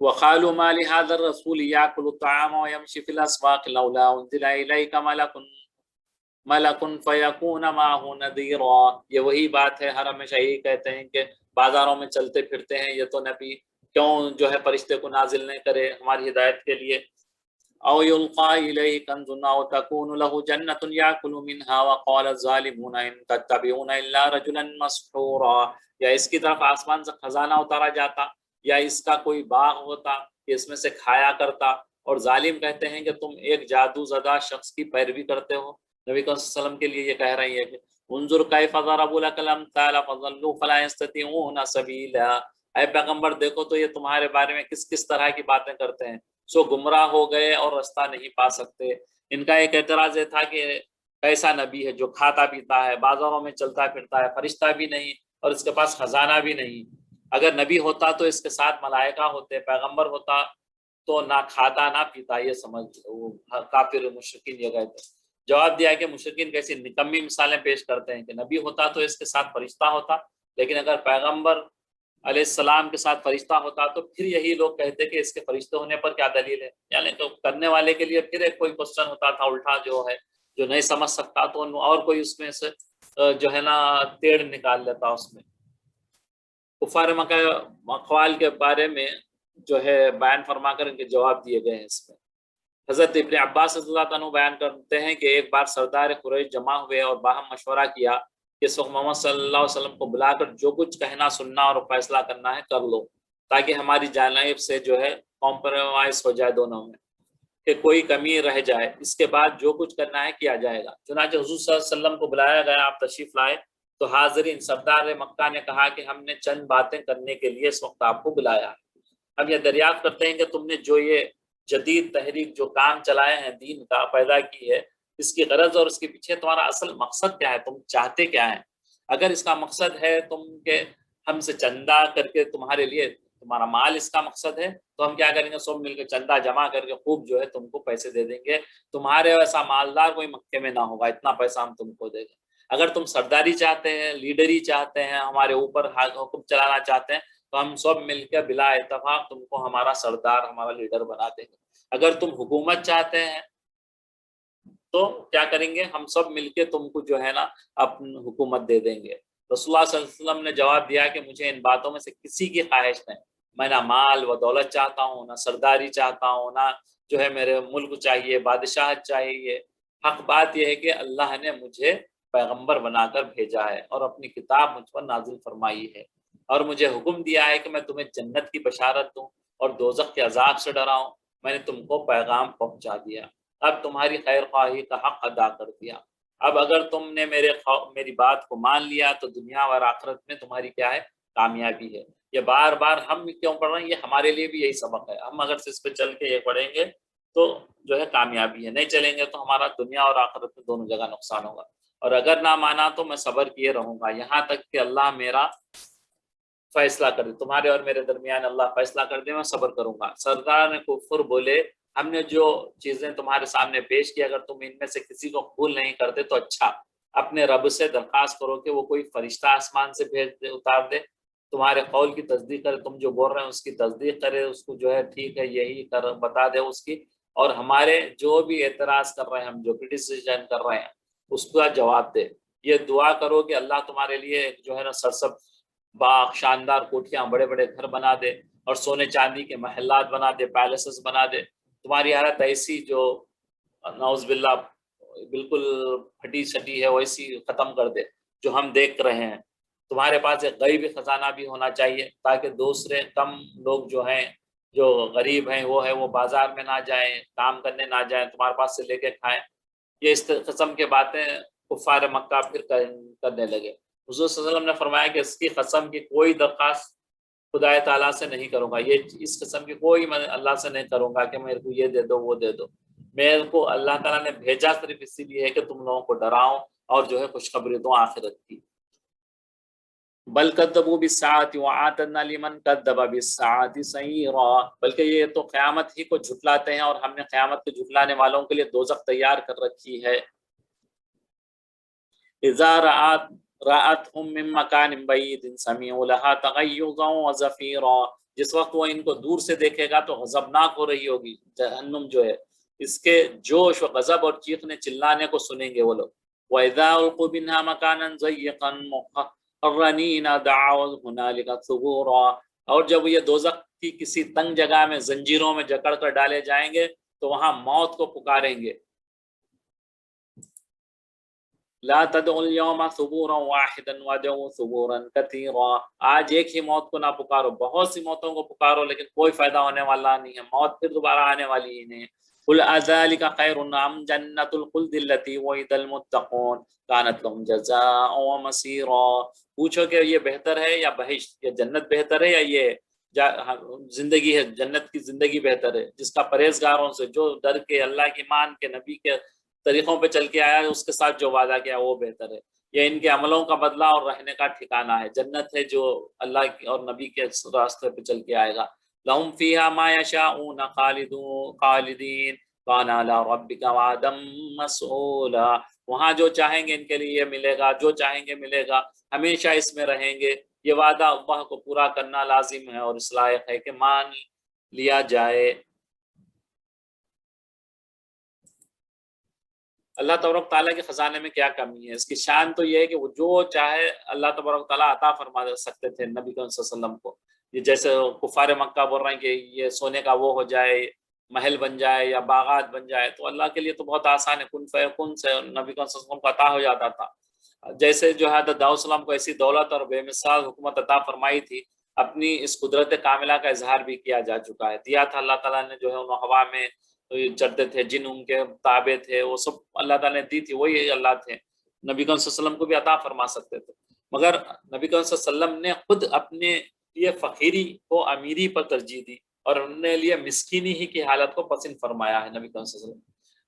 وقالوا ما لهذا الرسول يأكل الطعام ويمشي في الأسواق لولا أنزل إليك ملك فيكون معه نذيرا. یہ وہی بات ہے, ہر ہمیشہ یہی کہتے ہیں کہ بازاروں میں چلتے پھرتے ہیں یہ تو نبی کیوں جو ہے فرشتے کو نازل نہیں کرے ہماری ہدایت کے لیے. او يلقى إليه كنز أو تكون له جنة يأكل منها وقال الظالمون إن تتبعون إلا رجلا مسحورا. یا اس کی طرف آسمان سے خزانہ اتارا جاتا یا اس کا کوئی باغ ہوتا کہ اس میں سے کھایا کرتا, اور ظالم کہتے ہیں کہ تم ایک جادو زدہ شخص کی پیروی کرتے ہو. نبی صلی اللہ علیہ وسلم کے لیے یہ کہہ رہی ہے کہ انظر کیف ضربوا لك الامثال فضلوا فلا يستطيعون سبیلا، اے پیغمبر دیکھو تو یہ تمہارے بارے میں کس کس طرح کی باتیں کرتے ہیں، سو گمراہ ہو گئے اور رستہ نہیں پا سکتے۔ ان کا ایک اعتراض یہ تھا کہ ایسا نبی ہے جو کھاتا پیتا ہے، بازاروں میں چلتا پھرتا ہے، فرشتہ بھی نہیں اور اس کے پاس خزانہ بھی نہیں۔ اگر نبی ہوتا تو اس کے ساتھ ملائکہ ہوتے، پیغمبر ہوتا تو نہ کھاتا نہ پیتا، یہ سمجھ وہ کافر مشرکین یہ گئے تھے۔ جواب دیا کہ مشرکین کیسی نکمی مثالیں پیش کرتے ہیں کہ نبی ہوتا تو اس کے ساتھ فرشتہ ہوتا، لیکن اگر پیغمبر علیہ السلام کے ساتھ فرشتہ ہوتا تو پھر یہی لوگ کہتے کہ اس کے فرشتے ہونے پر کیا دلیل ہے، یعنی تو کرنے والے کے لیے پھر ایک کوئی کوشچن ہوتا تھا الٹا جو ہے، جو نہیں سمجھ سکتا تو اور کوئی اس میں سے جو ہے نا ٹیڑھ نکال لیتا اس میں۔ کفار مکہ اقوال کے بارے میں جو ہے بیان فرما کر ان کے جواب دیے گئے ہیں اس میں۔ حضرت ابن عباس رضی اللہ عنہ بیان کرتے ہیں کہ ایک بار سردار قریش جمع ہوئے اور باہم مشورہ کیا کہ اس وقت محمد صلی اللہ علیہ وسلم کو بلا کر جو کچھ کہنا سننا اور فیصلہ کرنا ہے کر لو، تاکہ ہماری جانب سے جو ہے کمپرومائز ہو جائے دونوں میں، کہ کوئی کمی رہ جائے، اس کے بعد جو کچھ کرنا ہے کیا جائے گا۔ چنانچہ حضور صلی اللہ علیہ وسلم کو بلایا گیا، آپ تشریف لائے تو حاضرین سردار مکہ نے کہا کہ ہم نے چند باتیں کرنے کے لیے اس وقت آپ کو بلایا۔ ہم یہ دریافت کرتے ہیں کہ تم نے جو یہ جدید تحریک جو کام چلائے ہیں دین کا پیدا کی ہے، اس کی غرض اور اس کے پیچھے تمہارا اصل مقصد کیا ہے، تم چاہتے کیا ہیں؟ اگر اس کا مقصد ہے تم کہ ہم سے چندہ کر کے تمہارے لیے تمہارا مال اس کا مقصد ہے تو ہم کیا کریں گے، سب مل کے چندہ جمع کر کے خوب جو ہے تم کو پیسے دے دیں گے، تمہارے ویسا مالدار کوئی مکے میں نہ ہوگا، اتنا پیسہ ہم تم کو دیں گے۔ اگر تم سرداری چاہتے ہیں، لیڈری چاہتے ہیں، ہمارے اوپر حکم چلانا چاہتے ہیں تو ہم سب مل کے بلا اتفاق تم کو ہمارا سردار ہمارا لیڈر بنا دیں گے۔ اگر تم حکومت چاہتے ہیں تو کیا کریں گے، ہم سب مل کے تم کو جو ہے نا اپنی حکومت دے دیں گے۔ رسول اللہ صلی اللہ علیہ وسلم نے جواب دیا کہ مجھے ان باتوں میں سے کسی کی خواہش نہیں، میں نہ مال و دولت چاہتا ہوں، نہ سرداری چاہتا ہوں، نہ جو ہے میرے ملک چاہیے، بادشاہت چاہیے۔ حق بات یہ ہے کہ اللہ نے مجھے پیغمبر بنا کر بھیجا ہے اور اپنی کتاب مجھ پر نازل فرمائی ہے، اور مجھے حکم دیا ہے کہ میں تمہیں جنت کی بشارت دوں اور دوزخ کے عذاب سے ڈراؤں۔ میں نے تم کو پیغام پہنچا دیا، اب تمہاری خیر خواہی کا حق ادا کر دیا۔ اب اگر تم نے میری بات کو مان لیا تو دنیا اور آخرت میں تمہاری کیا ہے، کامیابی ہے۔ یہ بار بار ہم کیوں پڑھ رہے ہیں، یہ ہمارے لیے بھی یہی سبق ہے، ہم اگر اس پہ چل کے یہ پڑھیں گے تو جو ہے کامیابی ہے، نہیں چلیں گے تو ہمارا دنیا اور آخرت میں دونوں جگہ نقصان ہوگا۔ اور اگر نہ مانا تو میں صبر کیے رہوں گا یہاں تک کہ اللہ میرا فیصلہ کر دے، تمہارے اور میرے درمیان اللہ فیصلہ کر دے، میں صبر کروں گا۔ سردار نے کفر بولے، ہم نے جو چیزیں تمہارے سامنے پیش کی، اگر تم ان میں سے کسی کو قبول نہیں کرتے تو اچھا، اپنے رب سے درخواست کرو کہ وہ کوئی فرشتہ آسمان سے بھیج دے، اتار دے، تمہارے قول کی تصدیق کرے، تم جو بول رہے ہیں اس کی تصدیق کرے، اس کو جو ہے ٹھیک ہے یہی کر بتا دے اس کی، اور ہمارے جو بھی اعتراض کر رہے ہیں، ہم جو کرٹیسیزم کر رہے ہیں اس کا جواب دے۔ یہ دعا کرو کہ اللہ تمہارے لیے جو ہے نا سرسب باغ، شاندار کوٹھیاں، بڑے بڑے گھر بنا دے اور سونے چاندی کے محلات بنا دے، پیلسز بنا دے، تمہاری حالت ایسی جو نعوذ باللہ بالکل پھٹی سٹی ہے ویسی ختم کر دے جو ہم دیکھ رہے ہیں۔ تمہارے پاس ایک غیبی خزانہ بھی ہونا چاہیے تاکہ دوسرے کم لوگ جو ہیں جو غریب ہیں وہ بازار میں نہ جائیں، کام کرنے نہ جائیں، تمہارے پاس سے لے کے کھائیں۔ یہ اس قسم کے باتیں کفار مکہ پھر کرنے لگے۔ حضور صلی اللہ علیہ وسلم نے فرمایا کہ اس کی قسم کی کوئی درخواست خدا تعالیٰ سے نہیں کروں گا، یہ اس قسم کی کوئی میں اللہ سے نہیں کروں گا کہ میرے کو یہ دے دو وہ دے دو۔ میرے کو اللہ تعالیٰ نے بھیجا صرف اسی لیے ہے کہ تم لوگوں کو ڈراؤں اور جو ہے خوشخبری دو آخرت کی۔ بل کذبوا بالساعۃ وآتنا لمن کذب بالساعۃ سعیرا، بلکہ یہ تو قیامت ہی کو جھٹلاتے ہیں اور ہم نے قیامت کو جھٹلانے والوں کے لیے دوزخ تیار کر رکھی ہے۔ اذا رأتهم من مکان بعید سمعوا لها تغیظا وزفیرا، جس وقت وہ ان کو دور سے دیکھے گا تو غضبناک ہو رہی ہوگی جہنم جو ہے، اس کے جوش و غضب اور چیخنے چلانے کو سنیں گے وہ لوگ۔ وَإِذَا أُلْقُوا مِنْهَا مَكَانًا ضَيِّقًا مُقَرَّنِينَ دَعَوْا هُنَالِكَ ثُبُورًا، اور جب یہ دوزخ کی کسی تنگ جگہ میں زنجیروں میں جکڑ کر ڈالے جائیں گے تو وہاں موت کو پکاریں گے۔ لا تدعوا اليوم ثبورا واحدا وادعوا ثبورا كثيرا، آج ایک ہی موت کو نہ پکارو، بہت سی موتوں کو پکارو لیکن کوئی فائدہ ہونے والا نہیں ہے، موت پھر دوبارہ آنے والی ہی نہیں ہے۔ قل اذلک خیر ام جنۃ الخلد التی وعد المتقون کانت لهم جزاء ومصیرا، پوچھو کہ یہ بہتر ہے یا بہشت، یا جنت بہتر ہے یا یہ زندگی ہے، جنت کی زندگی بہتر ہے، جس کا پرہیزگاروں سے، جو ڈر کے اللہ کی مان کے نبی کے طریقوں پہ چل کے آیا ہے، اس کے ساتھ جو وعدہ کیا وہ بہتر ہے، یہ ان کے عملوں کا بدلہ اور رہنے کا ٹھکانہ ہے، جنت ہے جو اللہ کی اور نبی کے راستے پہ چل کے آئے گا۔ لهم فيها ما يشاءون خالدین کان علی ربک وعدا مسئولا، وہاں جو چاہیں گے ان کے لیے یہ ملے گا، جو چاہیں گے ملے گا، ہمیشہ اس میں رہیں گے، یہ وعدہ اللہ کو پورا کرنا لازم ہے اور اس لائق ہے کہ مان لیا جائے۔ اللہ تبارک تعالیٰ کے خزانے میں کیا کمی ہے؟ اس کی شان تو یہ ہے کہ وہ جو چاہے اللہ تبارک تعالیٰ عطا فرما سکتے تھے نبی صلی اللہ علیہ وسلم کو، یہ جیسے کفار مکہ بول رہے ہیں کہ یہ سونے کا وہ ہو جائے، محل بن جائے یا باغات بن جائے، تو اللہ کے لیے تو بہت آسان ہے، کن فیکن سے نبی صلی اللہ علیہ وسلم کو عطا ہو جاتا تھا۔ جیسے جو حضرت داؤد السلام کو ایسی دولت اور بے مثال حکومت عطا فرمائی تھی، اپنی اس قدرت کاملہ کا اظہار بھی کیا جا چکا ہے، دیا تھا اللہ تعالیٰ نے، جو ہے انہوں ہوا میں چڑھتے تھے، جن ان کے تابع تھے، وہ سب اللہ تعالیٰ نے دی تھی، وہی اللہ تھے، نبی صلی اللہ علیہ وسلم کو بھی عطا فرما سکتے تھے، مگر نبی صلی اللہ علیہ وسلم نے خود اپنے لیے فقیری کو امیری پر ترجیح دی اور انہوں نے لیے مسکینی ہی کی حالت کو پسند فرمایا ہے نبی صلی اللہ علیہ وسلم۔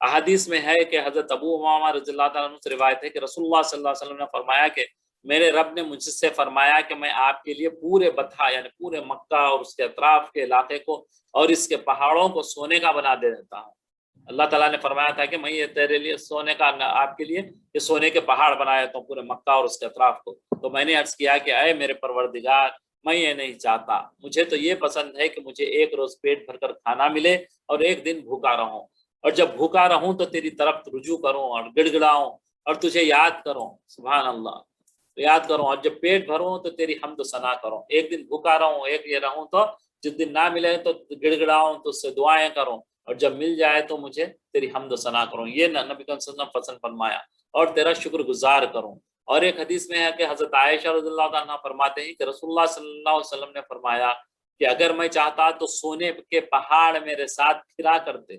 احادیث میں ہے کہ حضرت ابو امامہ رضی اللہ تعالیٰ عنہ سے روایت ہے کہ رسول اللہ صلی اللہ علیہ وسلم نے فرمایا کہ میرے رب نے مجھ سے فرمایا کہ میں آپ کے لیے پورے بطحا یعنی پورے مکہ اور اس کے اطراف کے علاقے کو اور اس کے پہاڑوں کو سونے کا بنا دے دیتا ہوں۔ اللہ تعالیٰ نے فرمایا تھا کہ میں یہ تیرے لیے سونے کا، آپ کے لیے یہ سونے کے پہاڑ بنا دیتا ہوں پورے مکہ اور اس کے اطراف کو۔ تو میں نے عرض کیا کہ اے میرے پروردگار، میں یہ نہیں چاہتا، مجھے تو یہ پسند ہے کہ مجھے ایک روز پیٹ بھر کر کھانا ملے اور ایک دن بھوکا رہوں، اور جب بھوکا رہوں تو تیری طرف رجوع کروں اور گڑ گڑاؤں اور تجھے یاد کروں، سبحان اللہ، یاد کروں، اور جب پیٹ بھروں تو تیری حمد و ثنا کروں، ایک دن بھوکا رہوں، ایک یہ رہوں تو جس دن نہ ملے تو گڑ گڑاؤں، تو اس سے دعائیں کروں، اور جب مل جائے تو مجھے تیری حمد و ثنا کروں، یہ نبی صلی اللہ علیہ وسلم پسند فرمایا، اور تیرا شکر گزار کروں۔ اور ایک حدیث میں ہے کہ حضرت عائشہ رضی اللہ عنہا فرماتے ہیں کہ رسول اللہ صلی اللہ علیہ وسلم نے فرمایا کہ اگر میں چاہتا تو سونے کے پہاڑ میرے ساتھ پھرا کرتے،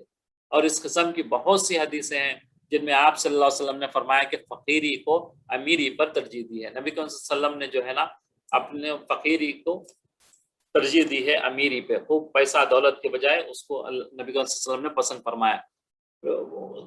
اور اس قسم کی بہت سی حدیثیں ہیں جن میں آپ صلی اللہ علیہ وسلم نے فرمایا کہ فقیری کو امیری پر ترجیح دی ہے، نبی صلی اللہ علیہ وسلم نے جو ہے نا اپنے فقیری کو ترجیح دی ہے امیری پہ، خوب پیسہ دولت کے بجائے اس کو نبی صلی اللہ علیہ وسلم نے پسند فرمایا۔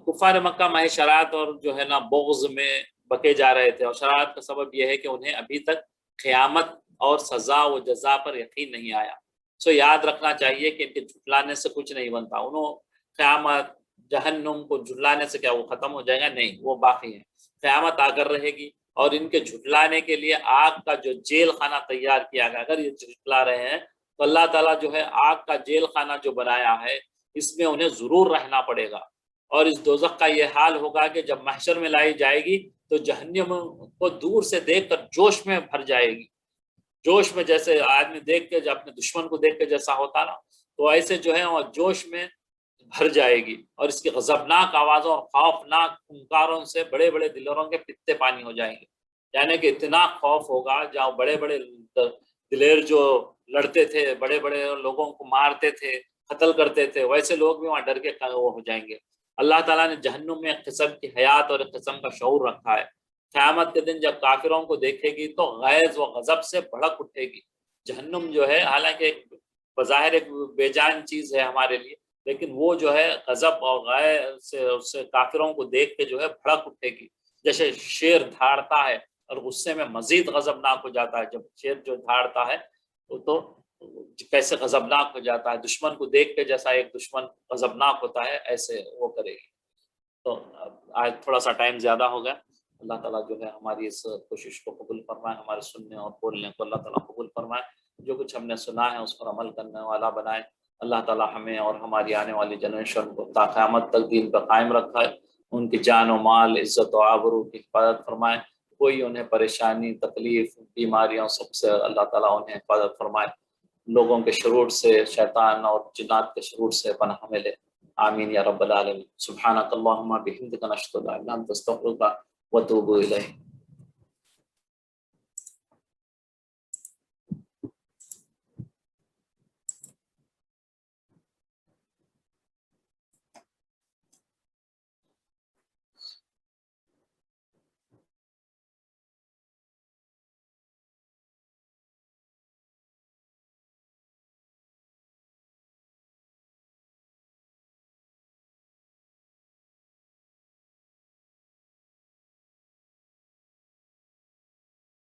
کفار مکہ محض شرارت اور جو ہے نا بغض میں بکے جا رہے تھے، اور شرارت کا سبب یہ ہے کہ انہیں ابھی تک قیامت اور سزا و جزا پر یقین نہیں آیا، سو یاد رکھنا چاہیے کہ ان کے جھٹلانے سے کچھ نہیں بنتا، انہوں قیامت جہنم کو جھٹلانے سے کیا وہ ختم ہو جائے گا؟ نہیں، وہ باقی ہے، قیامت آ کر رہے گی، اور ان کے جھٹلانے کے لیے آگ کا جو جیل خانہ تیار کیا گیا، اگر یہ جھٹلا رہے ہیں تو اللہ تعالیٰ جو ہے آگ کا جیل خانہ جو بنایا ہے اس میں انہیں ضرور رہنا پڑے گا، اور اس دوزخ کا یہ حال ہوگا کہ جب محشر میں لائی جائے گی تو جہنم کو دور سے دیکھ کر جوش میں بھر جائے گی، جوش میں، جیسے آدمی دیکھ کے جب اپنے دشمن کو دیکھ کے جیسا ہوتا نا، تو ایسے جو ہے وہ جوش میں بھر جائے گی، اور اس کی غضبناک آوازوں اور خوفناک ہنکاروں سے بڑے بڑے دلوں کے پتے پانی ہو جائیں گے، یعنی کہ اتنا خوف ہوگا، جہاں بڑے بڑے دلیر جو لڑتے تھے، بڑے بڑے لوگوں کو مارتے تھے، قتل کرتے تھے، ویسے لوگ بھی وہاں ڈر کے وہ ہو جائیں گے۔ اللہ تعالیٰ نے جہنم میں ایک قسم کی حیات اور ایک قسم کا شعور رکھا ہے، قیامت کے دن جب کافروں کو دیکھے گی تو غیظ و غضب سے بھڑک اٹھے گی۔ جہنم جو ہے حالانکہ بظاہر ایک بے جان چیز ہے ہمارے لیے، لیکن وہ جو ہے غضب اور غیظ سے کافروں کو دیکھ کے جو ہے بھڑک اٹھے گی، جیسے شیر دھاڑتا ہے اور غصے میں مزید غضبناک ہو جاتا ہے، جب شیر جو دھاڑتا ہے تو کیسے غضبناک ہو جاتا ہے، دشمن کو دیکھ کے جیسا ایک دشمن غضبناک ہوتا ہے ایسے وہ کرے گی۔ تو آج تھوڑا سا ٹائم زیادہ ہو گیا، اللہ تعالیٰ جو ہے ہماری اس کوشش کو قبول فرمائے، ہمارے سننے اور بولنے کو اللہ تعالیٰ قبول فرمائے، جو کچھ ہم نے سنا ہے اس پر عمل کرنے والا بنائے، اللہ تعالیٰ ہمیں اور ہماری آنے والی جنریشن کو تا قیامت تک دین پر قائم رکھا ہے، ان کی جان و مال، عزت و آبرو کی حفاظت فرمائے، کوئی انہیں پریشانی، تکلیف، بیماریوں سب سے اللہ تعالیٰ انہیں حفاظت فرمائے، لوگوں کے شرور سے، شیطان اور جنات کے شرور سے پناہ ملے، آمین یا رب العالمین۔ سبحانک اللہم بحمدک نشہد ان لا الہ الا انت نستغفرک ونتوب الیک۔